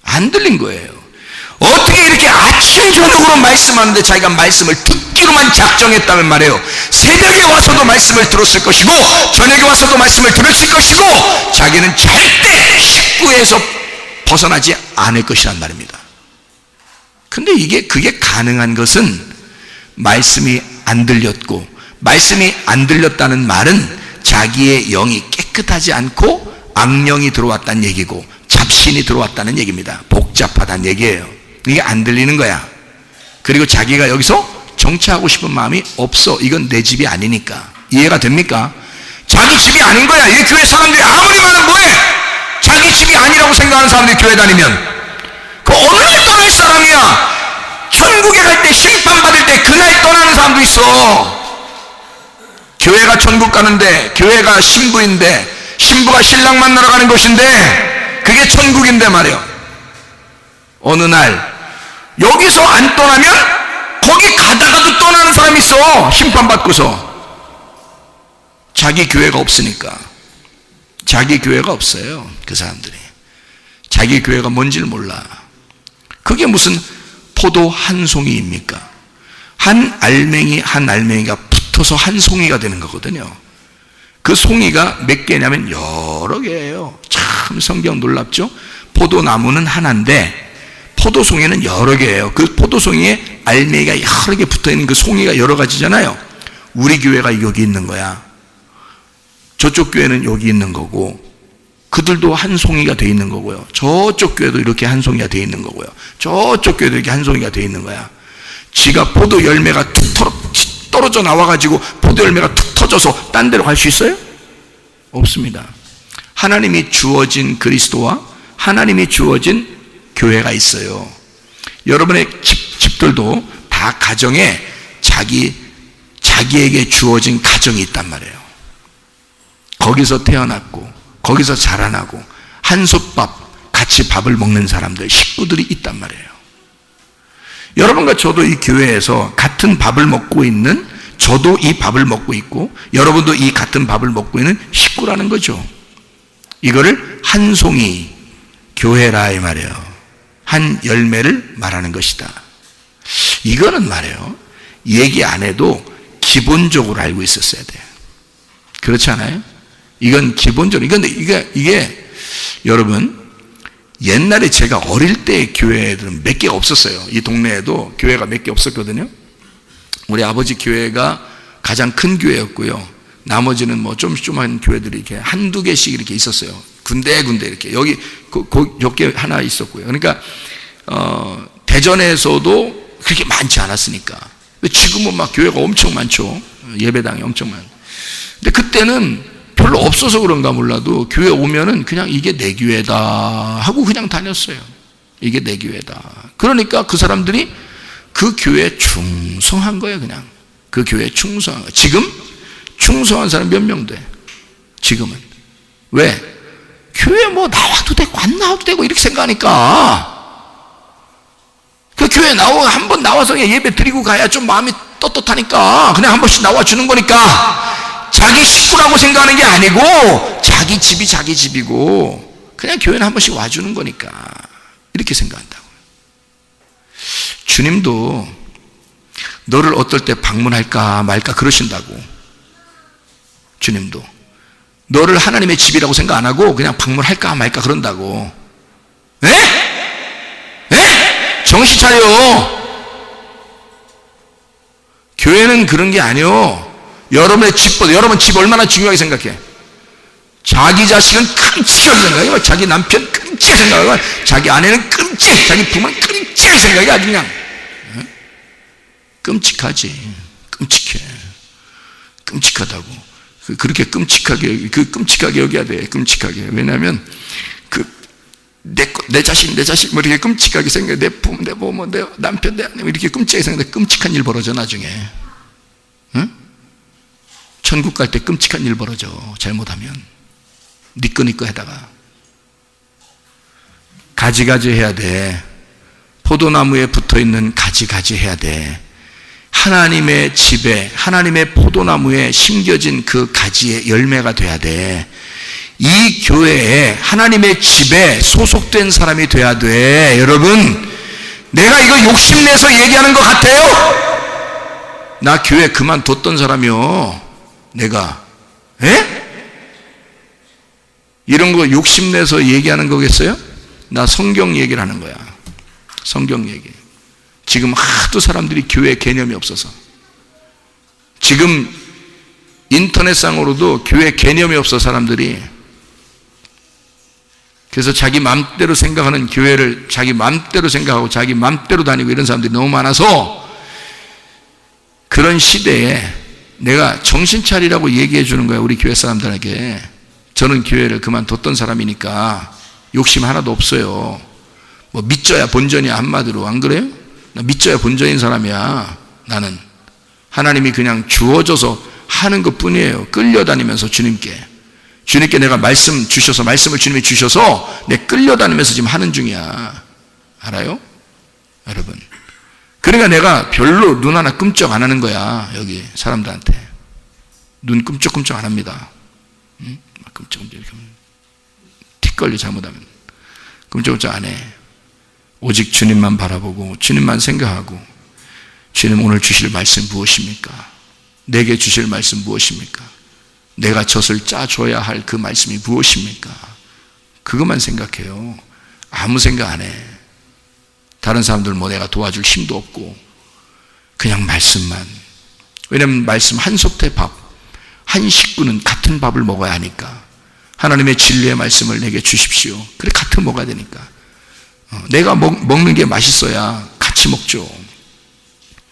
안 들린 거예요. 어떻게 이렇게 아침 저녁으로 말씀하는데 자기가 말씀을 듣기로만 작정했다면 말이에요. 새벽에 와서도 말씀을 들었을 것이고, 저녁에 와서도 말씀을 들었을 것이고, 자기는 절대 식구에서 벗어나지 않을 것이란 말입니다. 근데 그게 가능한 것은 말씀이 안 들렸고, 말씀이 안 들렸다는 말은 자기의 영이 깨끗하지 않고 악령이 들어왔다는 얘기고, 잡신이 들어왔다는 얘기입니다. 복잡하다는 얘기예요. 이게 안 들리는 거야. 그리고 자기가 여기서 정치하고 싶은 마음이 없어. 이건 내 집이 아니니까. 이해가 됩니까? 자기 집이 아닌 거야. 이 교회 사람들이 아무리 많으면 뭐해? 자기 집이 아니라고 생각하는 사람들이 교회 다니면 그 어느 날 떠날 사람이야. 천국에 갈 때 심판받을 때 그날 떠나는 사람도 있어. 교회가 천국 가는데, 교회가 신부인데, 신부가 신랑 만나러 가는 곳인데 그게 천국인데 말이에요. 어느 날 여기서 안 떠나면 거기 가다가도 떠나는 사람이 있어. 심판받고서. 자기 교회가 없으니까. 자기 교회가 없어요. 그 사람들이 자기 교회가 뭔지를 몰라. 그게 무슨 포도 한 송이입니까? 한 알맹이가 붙어서 한 송이가 되는 거거든요. 그 송이가 몇 개냐면 여러 개예요. 참 성경 놀랍죠? 포도나무는 하나인데 포도송이는 여러 개예요. 그 포도송이에 알맹이가 여러 개 붙어있는 그 송이가 여러 가지잖아요. 우리 교회가 여기 있는 거야. 저쪽 교회는 여기 있는 거고, 그들도 한 송이가 돼 있는 거고요. 저쪽 교회도 이렇게 한 송이가 돼 있는 거고요. 저쪽 교회도 이렇게 한 송이가 돼 있는 거야. 지가 포도 열매가 툭 떨어져 나와가지고 포도 열매가 툭 터져서 딴 데로 갈 수 있어요? 없습니다. 하나님이 주어진 그리스도와 하나님이 주어진 교회가 있어요. 여러분의 집들도 다 가정에 자기에게 주어진 가정이 있단 말이에요. 거기서 태어났고 거기서 자라나고 한솥밥 같이 밥을 먹는 사람들, 식구들이 있단 말이에요. 여러분과 저도 이 교회에서 같은 밥을 먹고 있는, 저도 이 밥을 먹고 있고 여러분도 이 같은 밥을 먹고 있는 식구라는 거죠. 이거를 한 송이 교회라 이 말이에요. 한 열매를 말하는 것이다. 이거는 말이에요, 얘기 안 해도 기본적으로 알고 있었어야 돼요. 그렇지 않아요? 이건 기본적으로. 이게 여러분, 옛날에 제가 어릴 때 교회들은 몇 개가 없었어요. 이 동네에도 교회가 몇 개 없었거든요. 우리 아버지 교회가 가장 큰 교회였고요. 나머지는 뭐 조그만 교회들이 이렇게 한두 개씩 이렇게 있었어요. 군데군데 이렇게. 여기 여기 하나 있었고요. 그러니까 대전에서도 그렇게 많지 않았으니까. 지금은 막 교회가 엄청 많죠. 예배당이 엄청 많아요. 근데 그때는 별로 없어서 그런가 몰라도 교회 오면은 그냥 이게 내 교회다 하고 그냥 다녔어요. 이게 내 교회다. 그러니까 그 사람들이 그 교회에 충성한 거예요. 그냥 그 교회에 충성한 거예요. 지금 충성한 사람 몇 명 돼? 지금은. 왜? 교회 뭐 나와도 되고 안 나와도 되고 이렇게 생각하니까. 그 교회 한번 나와서 그냥 예배 드리고 가야 좀 마음이 떳떳하니까 그냥 한 번씩 나와주는 거니까, 자기 식구라고 생각하는 게 아니고 자기 집이 자기 집이고 그냥 교회는 한 번씩 와주는 거니까 이렇게 생각한다고요. 주님도 너를 어떨 때 방문할까 말까 그러신다고. 주님도 너를 하나님의 집이라고 생각 안 하고 그냥 방문할까 말까 그런다고. 에? 정신 차려. 교회는 그런 게 아니요. 여러분의 집보다, 여러분 집 얼마나 중요하게 생각해? 자기 자식은 끔찍하게 생각해. 자기 남편 끔찍하게 생각하고, 자기 아내는 자기 부모는 끔찍하게 생각해. 아주 그냥 끔찍하지. 끔찍하다고. 그렇게 끔찍하게 여겨야 돼. 끔찍하게. 왜냐하면 내 자식 뭐 이렇게 끔찍하게 생각해. 내 부모, 내 남편, 내 아내 이렇게 끔찍하게 생각해. 끔찍한 일 벌어져 나중에. 응? 천국 갈 때 끔찍한 일 벌어져. 잘못하면 니꺼니꺼 하다가. 가지가지 해야 돼. 포도나무에 붙어있는 가지가지 해야 돼. 하나님의 집에, 하나님의 포도나무에 심겨진 그 가지의 열매가 돼야 돼. 이 교회에, 하나님의 집에 소속된 사람이 돼야 돼. 여러분, 내가 이거 욕심내서 얘기하는 것 같아요? 나 교회 그만뒀던 사람이요. 내가 이런 거 욕심내서 얘기하는 거겠어요? 나 성경 얘기를 하는 거야. 성경 얘기. 지금 하도 사람들이 교회 개념이 없어서, 지금 인터넷상으로도 교회 개념이 없어 사람들이. 그래서 자기 맘대로 생각하는 교회를 자기 맘대로 생각하고 자기 맘대로 다니고 이런 사람들이 너무 많아서, 그런 시대에 내가 정신 차리라고 얘기해 주는 거야, 우리 교회 사람들에게. 저는 교회를 그만뒀던 사람이니까 욕심 하나도 없어요. 뭐 믿져야 본전이야, 한마디로. 안 그래요? 나 믿져야 본전인 사람이야. 나는 하나님이 그냥 주어져서 하는 것 뿐이에요. 끌려다니면서 주님께 내가 말씀을 주님이 주셔서 내 끌려다니면서 지금 하는 중이야. 알아요? 여러분, 그러니까 내가 별로 눈 하나 끔쩍 안 하는 거야. 여기 사람들한테 눈 끔쩍끔쩍 안 합니다. 응? 끔쩍끔쩍 이렇게 틱 걸려 잘못하면 끔쩍끔쩍 안 해. 오직 주님만 바라보고 주님만 생각하고, 주님 오늘 주실 말씀 무엇입니까? 내게 주실 말씀 무엇입니까? 내가 젖을 짜줘야 할 그 말씀이 무엇입니까? 그것만 생각해요. 아무 생각 안 해. 다른 사람들 뭐 내가 도와줄 힘도 없고 그냥 말씀만. 왜냐하면 말씀 한 솥의 밥, 한 식구는 같은 밥을 먹어야 하니까. 하나님의 진리의 말씀을 내게 주십시오. 그래, 같은 먹어야 되니까. 내가 먹는 게 맛있어야 같이 먹죠.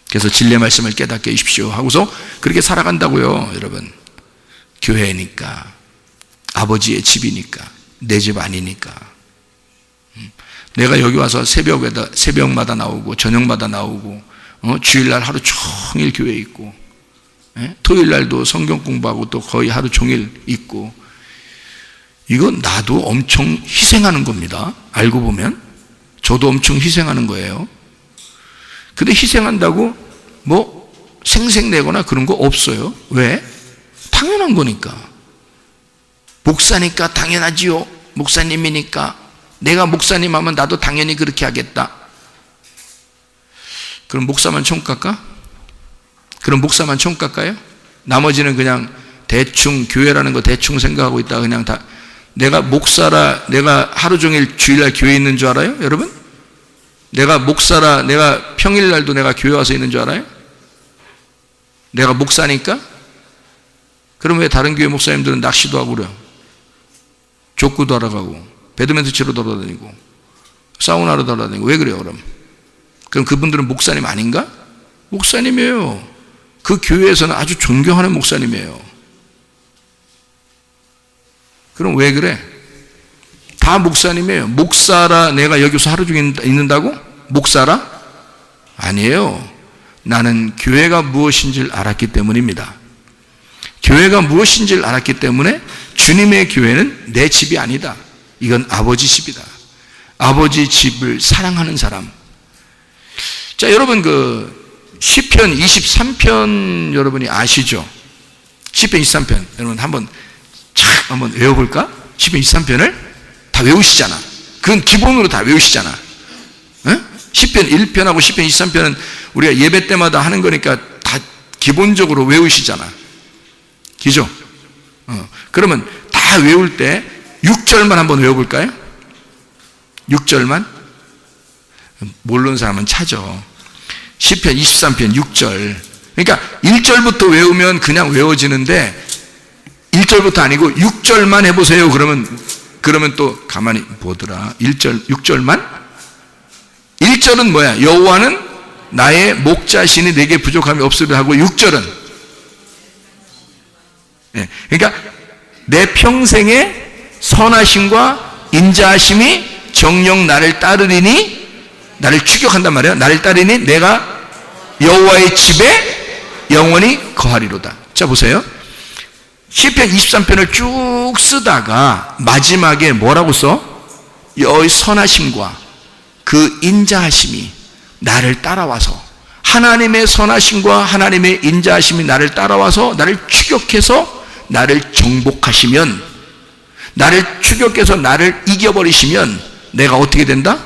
그래서 진리의 말씀을 깨닫게 해주십시오 하고서 그렇게 살아간다고요. 여러분, 교회니까, 아버지의 집이니까, 내 집 아니니까. 내가 여기 와서 새벽마다 나오고 저녁마다 나오고, 주일날 하루 종일 교회에 있고, 토요일날도 성경 공부하고 또 거의 하루 종일 있고, 이건 나도 엄청 희생하는 겁니다. 알고 보면 저도 엄청 희생하는 거예요. 근데 희생한다고 뭐 생색내거나 그런 거 없어요. 왜? 당연한 거니까. 목사니까 당연하지요. 목사님이니까. 내가 목사님 하면 나도 당연히 그렇게 하겠다. 그럼 목사만 총 깎아? 그럼 목사만 총 깎아요? 나머지는 그냥 대충 교회라는 거 대충 생각하고 있다가 그냥 다, 내가 목사라, 내가 하루 종일 주일날 교회에 있는 줄 알아요? 여러분? 내가 목사라, 내가 평일날도 내가 교회 와서 있는 줄 알아요? 내가 목사니까? 그럼 왜 다른 교회 목사님들은 낚시도 하고 그래요? 족구도 하러 가고 배드민턴 치러 돌아다니고 사우나로 돌아다니고. 왜 그래요? 그럼 그분들은 목사님 아닌가? 목사님이에요. 그 교회에서는 아주 존경하는 목사님이에요. 그럼 왜 그래? 다 목사님이에요. 목사라 내가 여기서 하루 종일 있는다고? 목사라? 아니에요. 나는 교회가 무엇인지를 알았기 때문입니다. 교회가 무엇인지를 알았기 때문에 주님의 교회는 내 집이 아니다. 이건 아버지 집이다. 아버지 집을 사랑하는 사람. 자, 여러분 시편 23편 여러분이 아시죠? 시편 23편 여러분 한번 외워볼까? 시편 23편을 다 외우시잖아. 그건 기본으로 다 외우시잖아. 에? 시편 1편하고 시편 23편은 우리가 예배 때마다 하는 거니까 다 기본적으로 외우시잖아. 그죠? 그러면 다 외울 때 6절만 한번 외워볼까요? 6절만? 모르는 사람은 찾아. 시편 23편 6절. 그러니까 1절부터 외우면 그냥 외워지는데 1절부터 아니고 6절만 해보세요. 그러면 또 가만히 보더라. 6절만? 1절은 뭐야? 여호와는 나의 목자시니 내게 부족함이 없으리라 하고, 6절은 그러니까 내 평생의 선하심과 인자하심이 정녕 나를 따르리니, 나를 추격한단 말이에요. 나를 따르니 내가 여호와의 집에 영원히 거하리로다. 자, 보세요. 시편 23편을 쭉 쓰다가 마지막에 뭐라고 써? 여호와의 선하심과 그 인자하심이 나를 따라와서, 하나님의 선하심과 하나님의 인자하심이 나를 따라와서 나를 추격해서 나를 정복하시면, 나를 추격해서 나를 이겨버리시면 내가 어떻게 된다?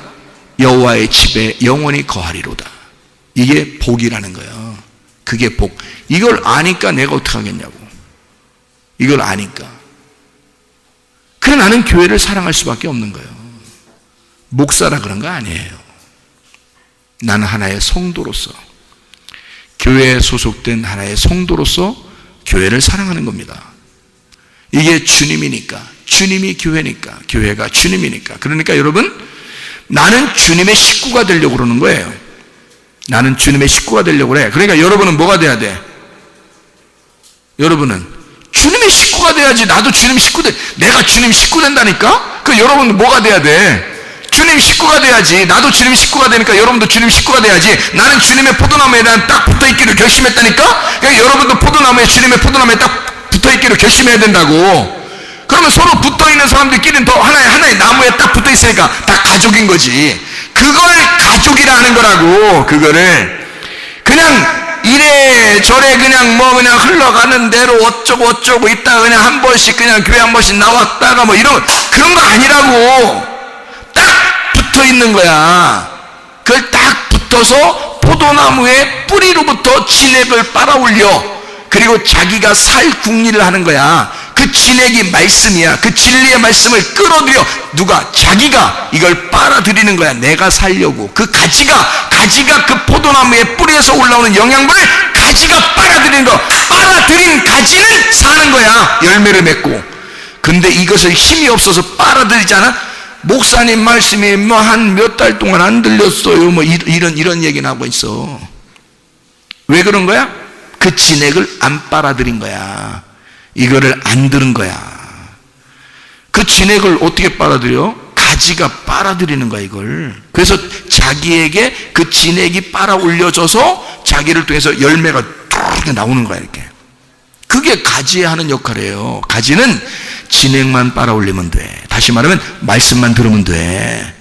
여호와의 집에 영원히 거하리로다. 이게 복이라는 거예요. 그게 복. 이걸 아니까 내가 어떻게 하겠냐고. 이걸 아니까. 그래, 나는 교회를 사랑할 수밖에 없는 거예요. 목사라 그런 거 아니에요. 나는 하나의 성도로서, 교회에 소속된 하나의 성도로서 교회를 사랑하는 겁니다. 이게 주님이니까, 주님이 교회니까, 교회가 주님이니까. 그러니까 여러분, 나는 주님의 식구가 되려고 그러는 거예요. 나는 주님의 식구가 되려고 그래. 그러니까 여러분은 뭐가 돼야 돼? 여러분은 주님의 식구가 돼야지. 나도 주님 식구 내가 주님 식구 된다니까? 그 여러분도 뭐가 돼야 돼? 주님 식구가 돼야지. 나도 주님 식구가 되니까 여러분도 주님 식구가 돼야지. 나는 주님의 포도나무에 딱 붙어있기를 결심했다니까? 그러니까 여러분도 포도나무에, 주님의 포도나무에 딱 붙어있기를 결심해야 된다고. 그러면 서로 붙어있는 사람들끼리는 더 하나의 나무에 딱 붙어있으니까 다 가족인 거지. 그걸 가족이라 하는 거라고. 그거를 그냥 이래저래 그냥 그냥 흘러가는 대로 어쩌고 있다가 그냥 한 번씩 그냥 교회 한 번씩 나왔다가 이런 그런 거 아니라고. 딱 붙어 있는 거야. 그걸 딱 붙어서 포도나무의 뿌리로부터 진액을 빨아올려. 그리고 자기가 살 궁리를 하는 거야. 그 진액이 말씀이야. 그 진리의 말씀을 끌어들여. 누가? 자기가 이걸 빨아들이는 거야. 내가 살려고. 그 가지가 그 포도나무의 뿌리에서 올라오는 영양분을 가지가 빨아들이는 거. 빨아들인 가지는 사는 거야. 열매를 맺고. 근데 이것을 힘이 없어서 빨아들이잖아. 목사님 말씀이 한 몇 달 동안 안 들렸어요. 이런 얘기는 하고 있어. 왜 그런 거야? 그 진액을 안 빨아들인 거야. 이거를 안 들은 거야. 그 진액을 어떻게 빨아들여? 가지가 빨아들이는 거야, 이걸. 그래서 자기에게 그 진액이 빨아 올려져서 자기를 통해서 열매가 쭉 나오는 거야, 이렇게. 그게 가지에 하는 역할이에요. 가지는 진액만 빨아 올리면 돼. 다시 말하면 말씀만 들으면 돼.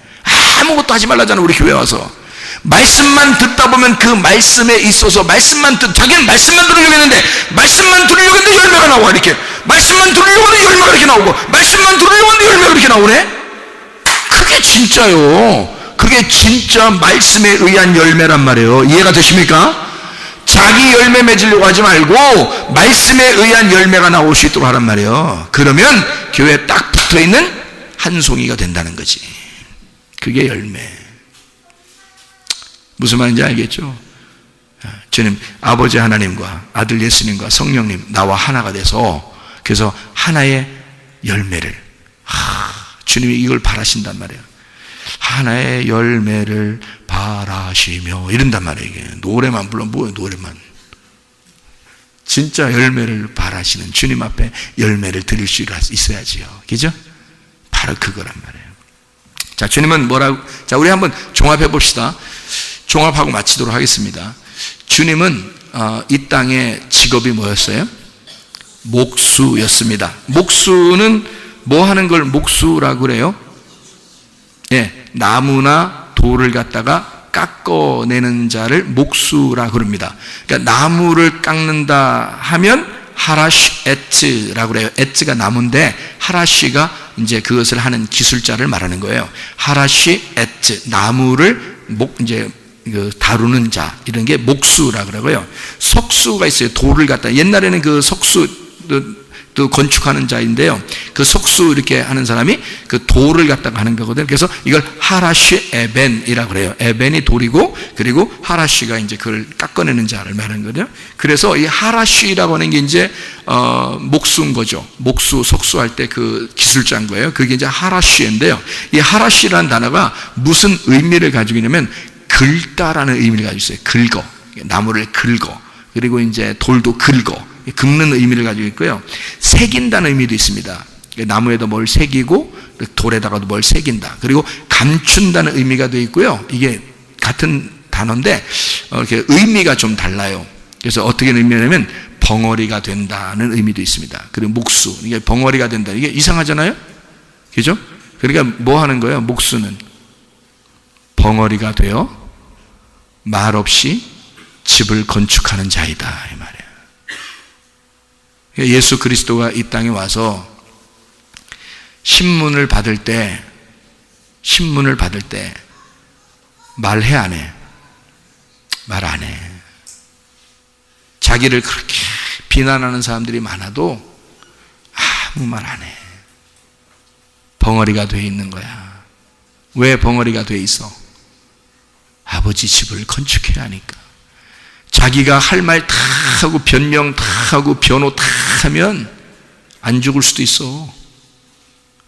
아무것도 하지 말라잖아, 우리 교회 와서. 말씀만 듣다 보면 그 말씀에 있어서 자기는 말씀만 들으려고 했는데 말씀만 들으려고 했는데 열매가 나와. 이렇게 말씀만 들으려고 했는데 열매가 이렇게 나오고 말씀만 들으려고 했는데 열매가 이렇게 나오네. 그게 진짜요. 그게 진짜 말씀에 의한 열매란 말이에요. 이해가 되십니까? 자기 열매 맺으려고 하지 말고 말씀에 의한 열매가 나올 수 있도록 하란 말이에요. 그러면 교회에 딱 붙어있는 한 송이가 된다는 거지. 그게 열매. 무슨 말인지 알겠죠? 주님, 아버지 하나님과 아들 예수님과 성령님 나와 하나가 돼서 그래서 하나의 열매를 주님이 이걸 바라신단 말이에요. 하나의 열매를 바라시며 이런단 말이에요. 이게 노래만 불러 뭐예요? 노래만. 진짜 열매를 바라시는 주님 앞에 열매를 드릴 수 있어야지요. 그죠? 바로 그거란 말이에요. 자, 주님은 뭐라고? 자, 우리 한번 종합해 봅시다. 종합하고 마치도록 하겠습니다. 주님은 이 땅의 직업이 뭐였어요? 목수였습니다. 목수는 뭐 하는 걸 목수라고 그래요? 예, 나무나 돌을 갖다가 깎아내는 자를 목수라고 그럽니다. 그러니까 나무를 깎는다 하면 하라쉬 에츠라고 그래요. 에츠가 나무인데 하라쉬가 이제 그것을 하는 기술자를 말하는 거예요. 하라쉬 에츠, 나무를 다루는 자, 이런 게 목수라고 그러고요. 석수가 있어요. 돌을 갖다. 옛날에는 그 석수 또 건축하는 자인데요. 그 석수 이렇게 하는 사람이 그 돌을 갖다가 하는 거거든요. 그래서 이걸 하라쉬 에벤이라고 그래요. 에벤이 돌이고, 그리고 하라쉬가 이제 그걸 깎아내는 자를 말하는 거죠. 그래서 이 하라쉬라고 하는 게 이제 목수인 거죠. 목수, 석수할 때 그 기술자인 거예요. 그게 이제 하라쉬인데요. 이 하라쉬라는 단어가 무슨 의미를 가지고 있냐면 긁다라는 의미를 가지고 있어요. 긁어. 나무를 긁어. 그리고 이제 돌도 긁어. 긁는 의미를 가지고 있고요. 새긴다는 의미도 있습니다. 나무에도 뭘 새기고 돌에다가도 뭘 새긴다. 그리고 감춘다는 의미가 되어 있고요. 이게 같은 단어인데 이렇게 의미가 좀 달라요. 그래서 어떻게 의미냐면 벙어리가 된다는 의미도 있습니다. 그리고 목수, 이게 벙어리가 된다. 이게 이상하잖아요. 그죠? 그러니까 뭐 하는 거예요? 목수는 벙어리가 되어 말없이 집을 건축하는 자이다, 이 말이에요. 예수 그리스도가 이 땅에 와서 신문을 받을 때 말해 안 해? 말 안 해. 자기를 그렇게 비난하는 사람들이 많아도 아무 말 안 해. 벙어리가 돼 있는 거야. 왜 벙어리가 돼 있어? 아버지 집을 건축해야 하니까. 자기가 할 말 다 하고 변명 다 하고 변호 다 하면 안 죽을 수도 있어.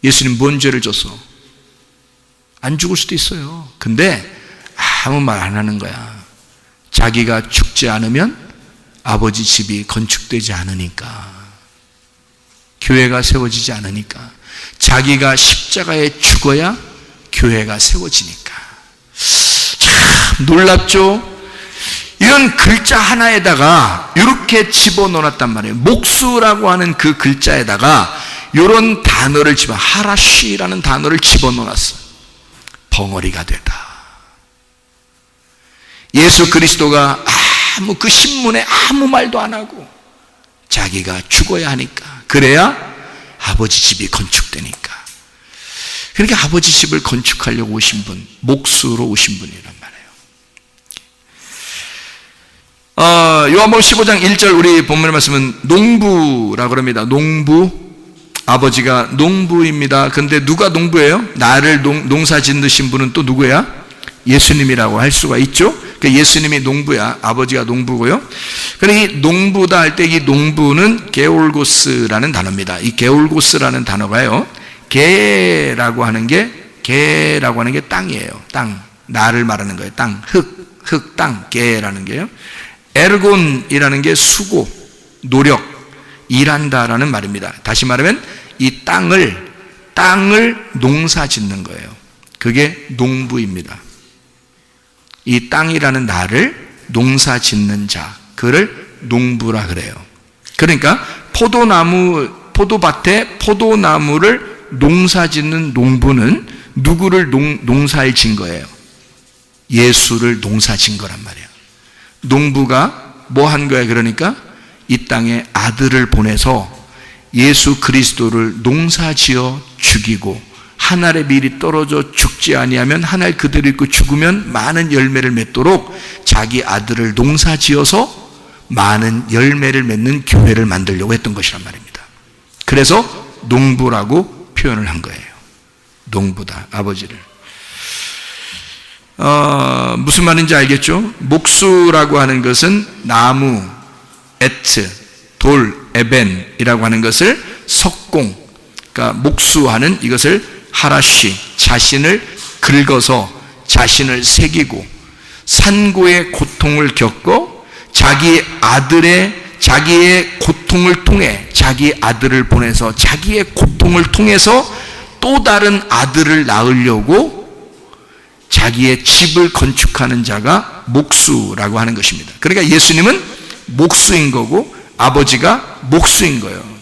예수님 뭔 죄를 졌어? 안 죽을 수도 있어요. 근데 아무 말 안 하는 거야. 자기가 죽지 않으면 아버지 집이 건축되지 않으니까, 교회가 세워지지 않으니까, 자기가 십자가에 죽어야 교회가 세워지니까. 참 놀랍죠? 이런 글자 하나에다가 이렇게 집어넣었단 말이에요. 목수라고 하는 그 글자에다가 이런 단어를 하라쉬라는 단어를 집어넣었어요. 벙어리가 되다. 예수 그리스도가 그 신문에 아무 말도 안 하고 자기가 죽어야 하니까, 그래야 아버지 집이 건축되니까. 그러니까 아버지 집을 건축하려고 오신 분, 목수로 오신 분이란 말이에요. 요한복음 15장 1절 우리 본문의 말씀은 농부라고 그럽니다. 농부, 아버지가 농부입니다. 근데 누가 농부예요? 나를 농사 짓으신 분은 또 누구야? 예수님이라고 할 수가 있죠. 그러니까 예수님이 농부야, 아버지가 농부고요. 그러니 이 농부다 할 때 이 농부는 게올고스라는 단어입니다. 이 게올고스라는 단어가요, 게라고 하는 게 땅이에요. 땅, 나를 말하는 거예요. 땅, 흙, 땅, 게라는 게요. 에르곤이라는 게 수고, 노력, 일한다라는 말입니다. 다시 말하면 이 땅을 농사 짓는 거예요. 그게 농부입니다. 이 땅이라는 나를 농사 짓는 자, 그를 농부라 그래요. 그러니까 포도밭에 포도나무를 농사 짓는 농부는 누구를 농사를 진 거예요? 예수를 농사 진 거란 말이에요. 농부가 뭐 한 거야? 그러니까 이 땅에 아들을 보내서 예수 그리스도를 농사지어 죽이고, 한 알의 밀이 떨어져 죽지 아니하면 한 알 그대로 있고 죽으면 많은 열매를 맺도록 자기 아들을 농사지어서 많은 열매를 맺는 교회를 만들려고 했던 것이란 말입니다. 그래서 농부라고 표현을 한 거예요. 농부다, 아버지를. 무슨 말인지 알겠죠? 목수라고 하는 것은 나무, 에트, 돌, 에벤이라고 하는 것을 석공, 그러니까 목수하는 이것을 하라쉬, 자신을 긁어서 자신을 새기고 산고의 고통을 겪고 자기의 고통을 통해 자기 아들을 보내서 자기의 고통을 통해서 또 다른 아들을 낳으려고 자기의 집을 건축하는 자가 목수라고 하는 것입니다. 그러니까 예수님은 목수인 거고 아버지가 목수인 거예요.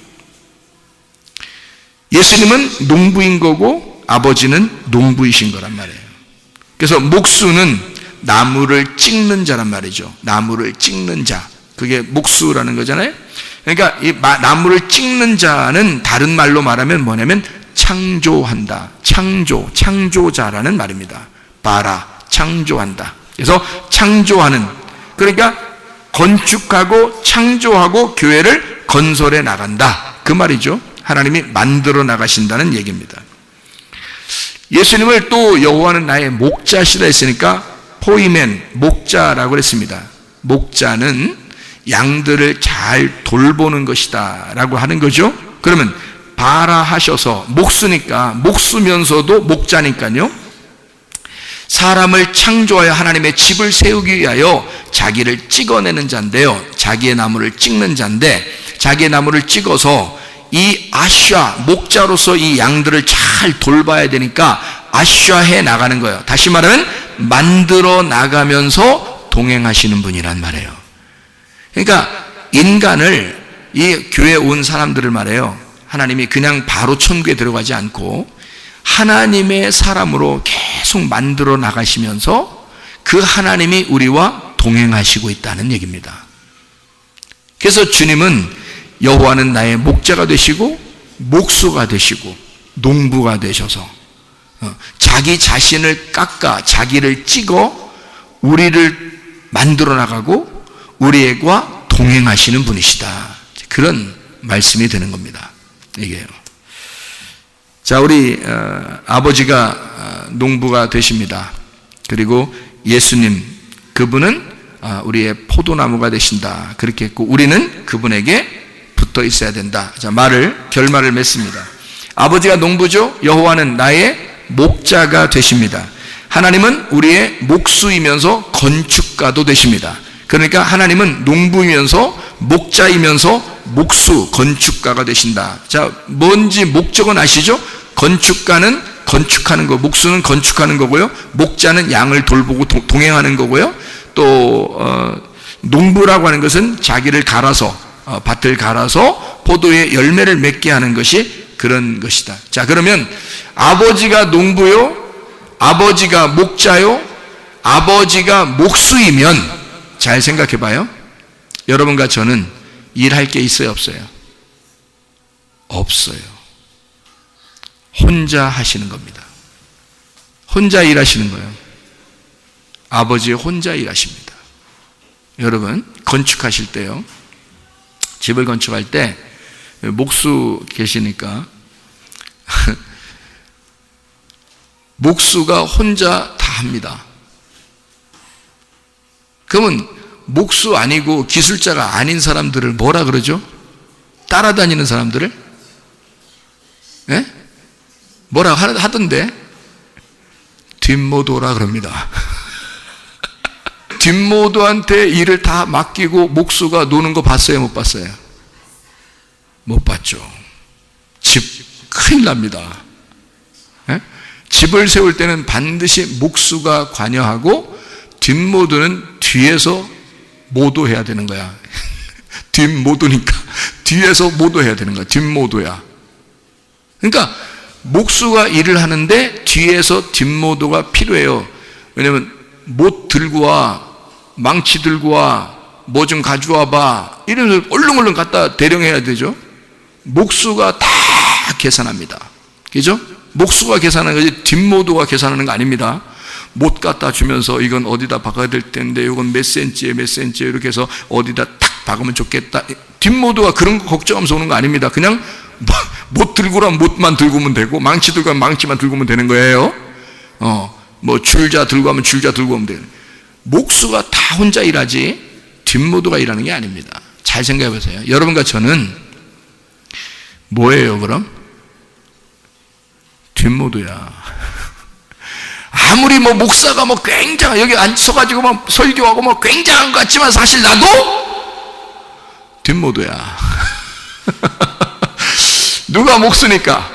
예수님은 농부인 거고 아버지는 농부이신 거란 말이에요. 그래서 목수는 나무를 찍는 자란 말이죠. 나무를 찍는 자, 그게 목수라는 거잖아요. 그러니까 이 나무를 찍는 자는 다른 말로 말하면 뭐냐면 창조한다, 창조자라는 말입니다. 바라, 창조한다. 그래서 창조하는, 그러니까 건축하고 창조하고 교회를 건설해 나간다, 그 말이죠. 하나님이 만들어 나가신다는 얘기입니다. 예수님을 또 여호와는 나의 목자시다 했으니까 포이멘, 목자라고 그랬습니다. 목자는 양들을 잘 돌보는 것이다 라고 하는 거죠. 그러면 바라 하셔서, 목수니까, 목수면서도 목자니까요, 사람을 창조하여 하나님의 집을 세우기 위하여 자기를 찍어내는 자인데요, 자기의 나무를 찍는 자인데, 자기의 나무를 찍어서 이 아샤, 목자로서 이 양들을 잘 돌봐야 되니까 아샤해 나가는 거예요. 다시 말하면 만들어 나가면서 동행하시는 분이란 말이에요. 그러니까 인간을, 이 교회에 온 사람들을 말해요, 하나님이 그냥 바로 천국에 들어가지 않고 하나님의 사람으로 계속 만들어 나가시면서 그 하나님이 우리와 동행하시고 있다는 얘기입니다. 그래서 주님은 여호와는 나의 목자가 되시고 목수가 되시고 농부가 되셔서 자기 자신을 깎아 자기를 찍어 우리를 만들어 나가고 우리와 동행하시는 분이시다, 그런 말씀이 되는 겁니다. 이게요. 자, 우리 아버지가 농부가 되십니다. 그리고 예수님, 그분은 우리의 포도나무가 되신다, 그렇게 했고 우리는 그분에게 붙어 있어야 된다. 자, 결말을 맺습니다. 아버지가 농부죠. 여호와는 나의 목자가 되십니다. 하나님은 우리의 목수이면서 건축가도 되십니다. 그러니까 하나님은 농부이면서 목자이면서 목수, 건축가가 되신다. 자, 뭔지 목적은 아시죠? 건축가는 건축하는 거, 목수는 건축하는 거고요. 목자는 양을 돌보고 동행하는 거고요. 또 농부라고 하는 것은 자기를 갈아서 밭을 갈아서 포도의 열매를 맺게 하는 것이 그런 것이다. 자, 그러면 아버지가 농부요, 아버지가 목자요, 아버지가 목수이면 잘 생각해 봐요. 여러분과 저는 일할 게 있어요, 없어요? 없어요. 혼자 하시는 겁니다. 혼자 일하시는 거예요. 아버지 혼자 일하십니다. 여러분, 건축하실 때요, 집을 건축할 때 목수 계시니까 목수가 혼자 다 합니다. 그러면 목수 아니고 기술자가 아닌 사람들을 뭐라 그러죠? 따라다니는 사람들을? 예? 뭐라 하던데? 뒷모도라 그럽니다. 뒷모도한테 일을 다 맡기고 목수가 노는 거 봤어요, 못 봤어요? 못 봤죠. 집 큰일 납니다. 예? 집을 세울 때는 반드시 목수가 관여하고 뒷모도는 뒤에서 모도해야 되는 거야. 뒷모도니까 뒤에서 모도해야 되는 거야. 뒷모도야. 그러니까 목수가 일을 하는데 뒤에서 뒷모도가 필요해요. 왜냐면 못 들고 와, 망치 들고 와, 뭐 좀 가져와 봐, 이러면서 얼른 갖다 대령해야 되죠. 목수가 다 계산합니다. 그죠? 목수가 계산하는 거지 뒷모도가 계산하는 거 아닙니다. 못 갖다 주면서 이건 어디다 박아야 될 텐데 이건 몇 센치에 이렇게 해서 어디다 탁 박으면 좋겠다. 뒷모도가 그런 거 걱정하면서 오는 거 아닙니다. 그냥 못 들고 오면 못만 들고 오면 되고, 망치 들고 오면 망치만 들고 오면 되는 거예요. 뭐 줄자 들고 오면 줄자 들고 오면 돼요. 목수가 다 혼자 일하지 뒷모도가 일하는 게 아닙니다. 잘 생각해 보세요. 여러분과 저는 뭐예요, 그럼? 뒷모도야. 아무리 뭐 목사가 뭐 굉장한, 여기 앉혀가지고 막 설교하고 뭐 굉장한 것 같지만 사실 나도 뒷모도야. 누가 목수니까?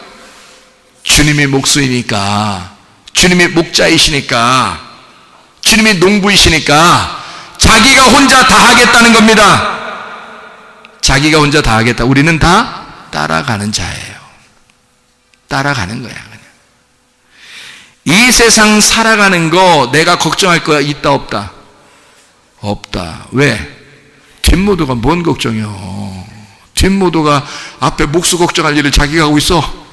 주님이 목수이니까, 주님이 목자이시니까, 주님이 농부이시니까 자기가 혼자 다 하겠다는 겁니다. 자기가 혼자 다 하겠다. 우리는 다 따라가는 자예요. 따라가는 거야. 그냥. 이 세상 살아가는 거 내가 걱정할 거야 있다 없다? 없다. 왜? 뒷모도가 뭔 걱정이요? 뒷모도가 앞에 목수 걱정할 일을 자기가 하고 있어.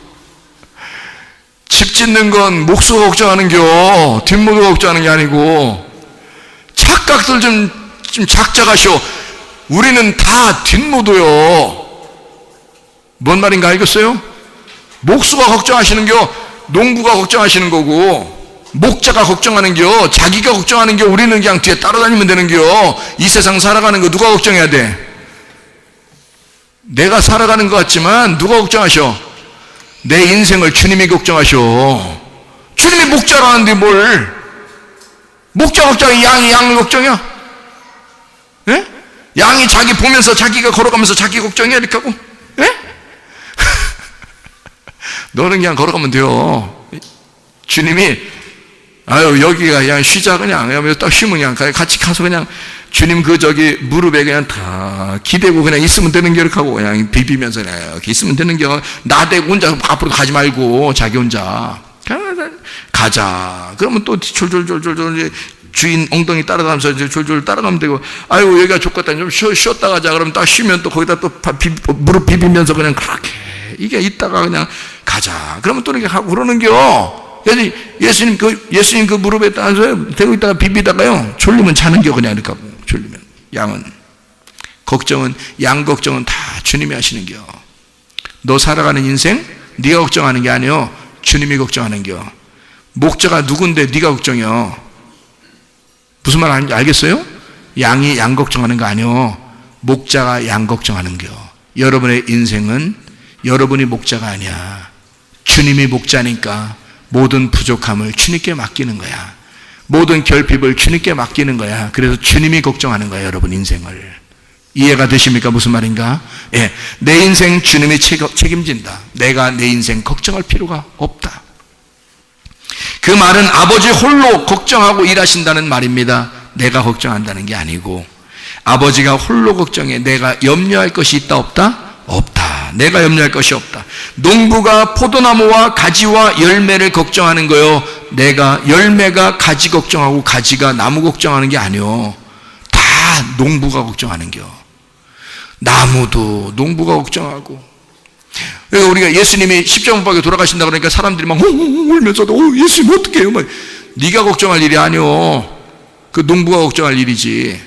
집 짓는 건 목수가 걱정하는겨, 뒷모도가 걱정하는 게 아니고. 착각들 좀 작작하셔. 우리는 다 뒷모도요. 뭔 말인가 알겠어요? 목수가 걱정하시는겨, 농부가 걱정하시는 거고, 목자가 걱정하는겨, 자기가 걱정하는겨, 우리는 그냥 뒤에 따라다니면 되는겨. 이 세상 살아가는 거 누가 걱정해야 돼? 내가 살아가는 것 같지만 누가 걱정하셔? 내 인생을 주님이 걱정하셔. 주님이 목자라는데 뭘? 목자 걱정이 양을 걱정이야? 예? 양이 자기 보면서 자기가 걸어가면서 자기 걱정이야 이렇게 하고? 예? 너는 그냥 걸어가면 돼요. 주님이 아유 여기가 그냥 쉬자, 그냥 딱 쉬면 그냥 같이 가서 그냥 주님 무릎에 그냥 다 기대고 그냥 있으면 되는 게 이렇게 하고 그냥 비비면서 그냥 이렇게 있으면 되는 게, 나대고 혼자 앞으로 가지 말고 자기 혼자 가자. 그러면 또 졸졸 주인 엉덩이 따라가면서 졸졸 따라가면 되고, 아유 여기가 좋겠다, 좀 쉬었다 가자. 그러면 딱 쉬면 또 거기다 또 무릎 비비면서 그냥 그렇게 이게 있다가 그냥 가자. 그러면 또 이렇게 하고 그러는겨. 예수님 그 무릎에 따라서 대고 있다가 비비다가요, 졸리면 자는겨. 그냥 이렇게 하고 졸리면. 양 걱정은 다 주님이 하시는겨. 너 살아가는 인생 네가 걱정하는 게 아니요, 주님이 걱정하는겨. 목자가 누군데 네가 걱정이요? 무슨 말 하는지 알겠어요? 양이 양 걱정하는 거 아니요, 목자가 양 걱정하는겨. 여러분의 인생은 여러분이 목자가 아니야. 주님이 목자니까 모든 부족함을 주님께 맡기는 거야. 모든 결핍을 주님께 맡기는 거야. 그래서 주님이 걱정하는 거야, 여러분 인생을. 이해가 되십니까? 무슨 말인가? 예, 내 인생 주님이 책임진다. 내가 내 인생 걱정할 필요가 없다. 그 말은 아버지 홀로 걱정하고 일하신다는 말입니다. 내가 걱정한다는 게 아니고, 아버지가 홀로 걱정해. 내가 염려할 것이 있다 없다? 없다. 내가 염려할 것이 없다. 농부가 포도나무와 가지와 열매를 걱정하는 거요, 내가 열매가 가지 걱정하고 가지가 나무 걱정하는 게 아니요, 다 농부가 걱정하는 겨. 나무도 농부가 걱정하고. 그러니까 우리가 예수님이 십자가 못 박혀 돌아가신다 그러니까 사람들이 막 울면서 예수님 어떻게 해요? 막, 네가 걱정할 일이 아니요, 그 농부가 걱정할 일이지.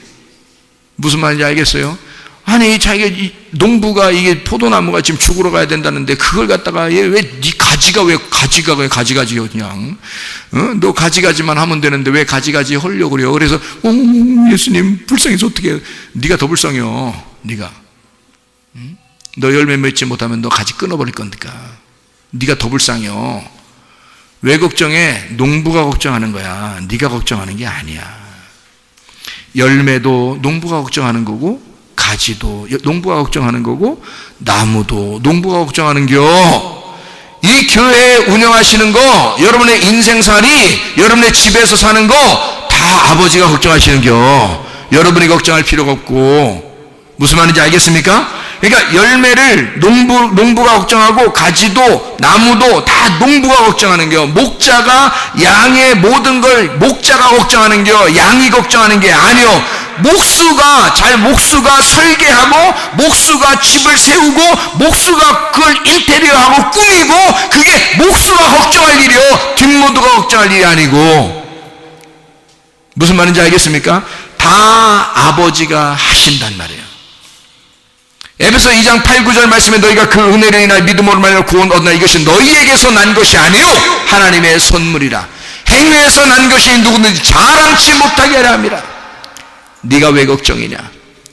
무슨 말인지 알겠어요? 아니, 자기가 농부가 이게 포도나무가 지금 죽으러 가야 된다는데 그걸 갖다가 얘 왜 네 가지가 왜 가지가지요 그냥, 너 가지가지만 하면 되는데 왜 가지가지 하려고 그래요? 그래서 예수님 불쌍해서 어떻게 해요? 네가 더 불쌍해요. 네가 너 열매 맺지 못하면 너 가지 끊어버릴 거니까 네가 더 불쌍해요. 왜 걱정해? 농부가 걱정하는 거야. 네가 걱정하는 게 아니야. 열매도 농부가 걱정하는 거고, 가지도 농부가 걱정하는 거고, 나무도 농부가 걱정하는 겨. 이 교회 운영하시는 거, 여러분의 인생살이, 여러분의 집에서 사는 거 다 아버지가 걱정하시는 겨. 여러분이 걱정할 필요가 없고. 무슨 말인지 알겠습니까? 그러니까 열매를 농부가 걱정하고, 가지도 나무도 다 농부가 걱정하는 겨. 목자가 양의 모든 걸 목자가 걱정하는 겨. 양이 걱정하는 게 아니요. 목수가 설계하고, 목수가 집을 세우고, 목수가 그걸 인테리어하고 꾸미고, 그게 목수가 걱정할 일이요, 뒷모두가 걱정할 일이 아니고. 무슨 말인지 알겠습니까? 다 아버지가 하신단 말이에요. 에베소 2장 8, 9절 말씀에 너희가 그 은혜를 인하여 믿음으로 말하여 구원 얻으나 이것이 너희에게서 난 것이 아니요 하나님의 선물이라. 행위에서 난 것이 누구든지 자랑치 못하게 하려 함이라. 네가 왜 걱정이냐?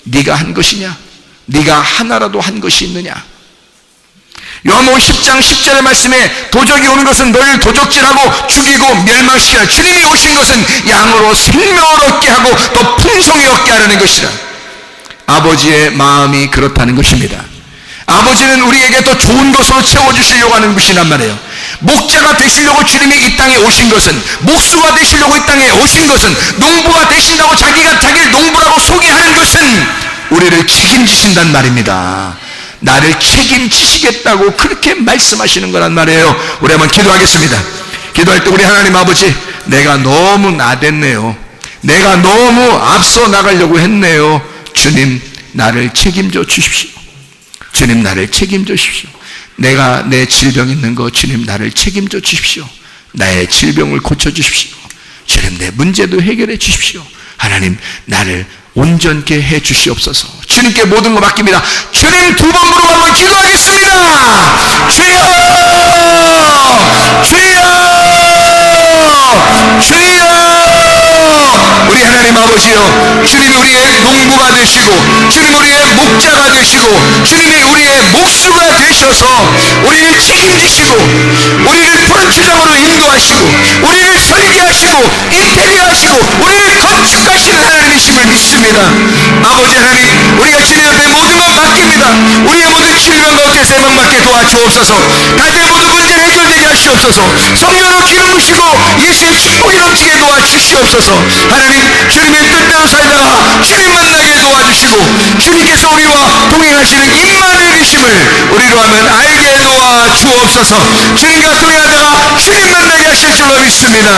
네가 한 것이냐? 네가 하나라도 한 것이 있느냐? 요한복음 10장 10절의 말씀에 도적이 오는 것은 너희를 도적질하고 죽이고 멸망시키라. 주님이 오신 것은 양으로 생명을 얻게 하고 더 풍성히 얻게 하려는 것이라. 아버지의 마음이 그렇다는 것입니다. 아버지는 우리에게 더 좋은 것으로 채워주시려고 하는 것이란 말이에요. 목자가 되시려고 주님이 이 땅에 오신 것은, 목수가 되시려고 이 땅에 오신 것은, 농부가 되신다고 자기가 자기를 농부라고 소개하는 것은 우리를 책임지신단 말입니다. 나를 책임지시겠다고 그렇게 말씀하시는 거란 말이에요. 우리 한번 기도하겠습니다. 기도할 때 우리 하나님 아버지, 내가 너무 나댔네요. 내가 너무 앞서 나가려고 했네요. 주님, 나를 책임져 주십시오. 주님, 나를 책임져 주십시오. 내가 내 질병 있는 거 주님 나를 책임져 주십시오. 나의 질병을 고쳐 주십시오. 주님, 내 문제도 해결해 주십시오. 하나님, 나를 온전케 해 주시옵소서. 주님께 모든 거 맡깁니다. 주님, 두 번 부르고 한번 기도하겠습니다. 주여! 주여! 주여! 우리 하나님 아버지여, 주님이 우리의 농부가 되시고, 주님이 우리의 목자가 되시고, 주님이 우리의 목수가 되셔서 우리를 책임지시고, 우리를 프런트장으로 인도하시고, 우리를 설계하시고, 인테리어하시고, 우리를 건축하시는 하나님이심을 믿습니다. 아버지 하나님, 우리가 주님 앞에 모든 것 맡깁니다. 우리의 모든 질병 가운데 세방받게 도와주옵소서. 가정의 모든 문제 해결되게 하시옵소서. 성령으로 기름 부시고 예수의 축복이 넘치게 도와주시옵소서. 하나님, 주님의 뜻대로 살다가 주님 만나게 도와주시고, 주님께서 우리와 동행하시는 임마누엘이심을 우리로 하면 알게 도와주옵소서. 주님과 동행하다가 주님 만나게 하실 줄로 믿습니다.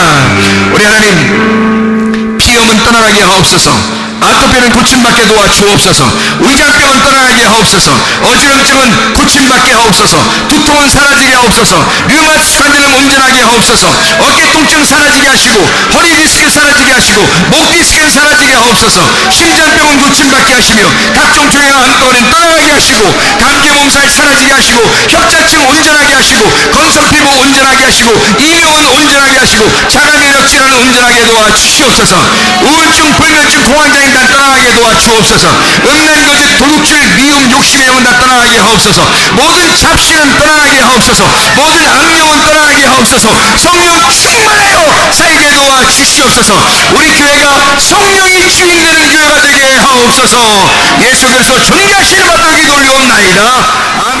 우리 하나님, 비염은 떠나게 하옵소서. 아토피는 고침받게 도와주옵소서. 위장병은 떠나게 하옵소서. 어지럼증은 고침받게 하옵소서. 두통은 사라지게 하옵소서. 류마티스 관절은 온전하게 하옵소서. 어깨 통증 사라지게 하시고, 허리 디스크 사라지게 하시고, 목 디스크는 사라지게 하옵소서. 심장병은 고침받게 하시며, 각종 종양한 한꺼번에 떠나게 하시고, 감기 몸살 사라지게 하시고, 협자증 온전하게 하시고, 건성피부 온전하게 하시고, 이명은 온전하게 하시고, 자가면역 질환은 온전하게 도와주시옵소서. 우울증, 불면증, 공황장애 다 떠나게 도와주옵소서. 음란거짓, 도둑질, 미움, 욕심의 영은 다 떠나게 하옵소서. 모든 잡신은 떠나게 하옵소서. 모든 악령은 떠나게 하옵소서. 성령 충만하여 살게 도와주시옵소서. 우리 교회가 성령이 주인 되는 교회가 되게 하옵소서. 주옵소서. 예수 그리스도 존귀하신 이름으로 돌려옵나이다. 아멘.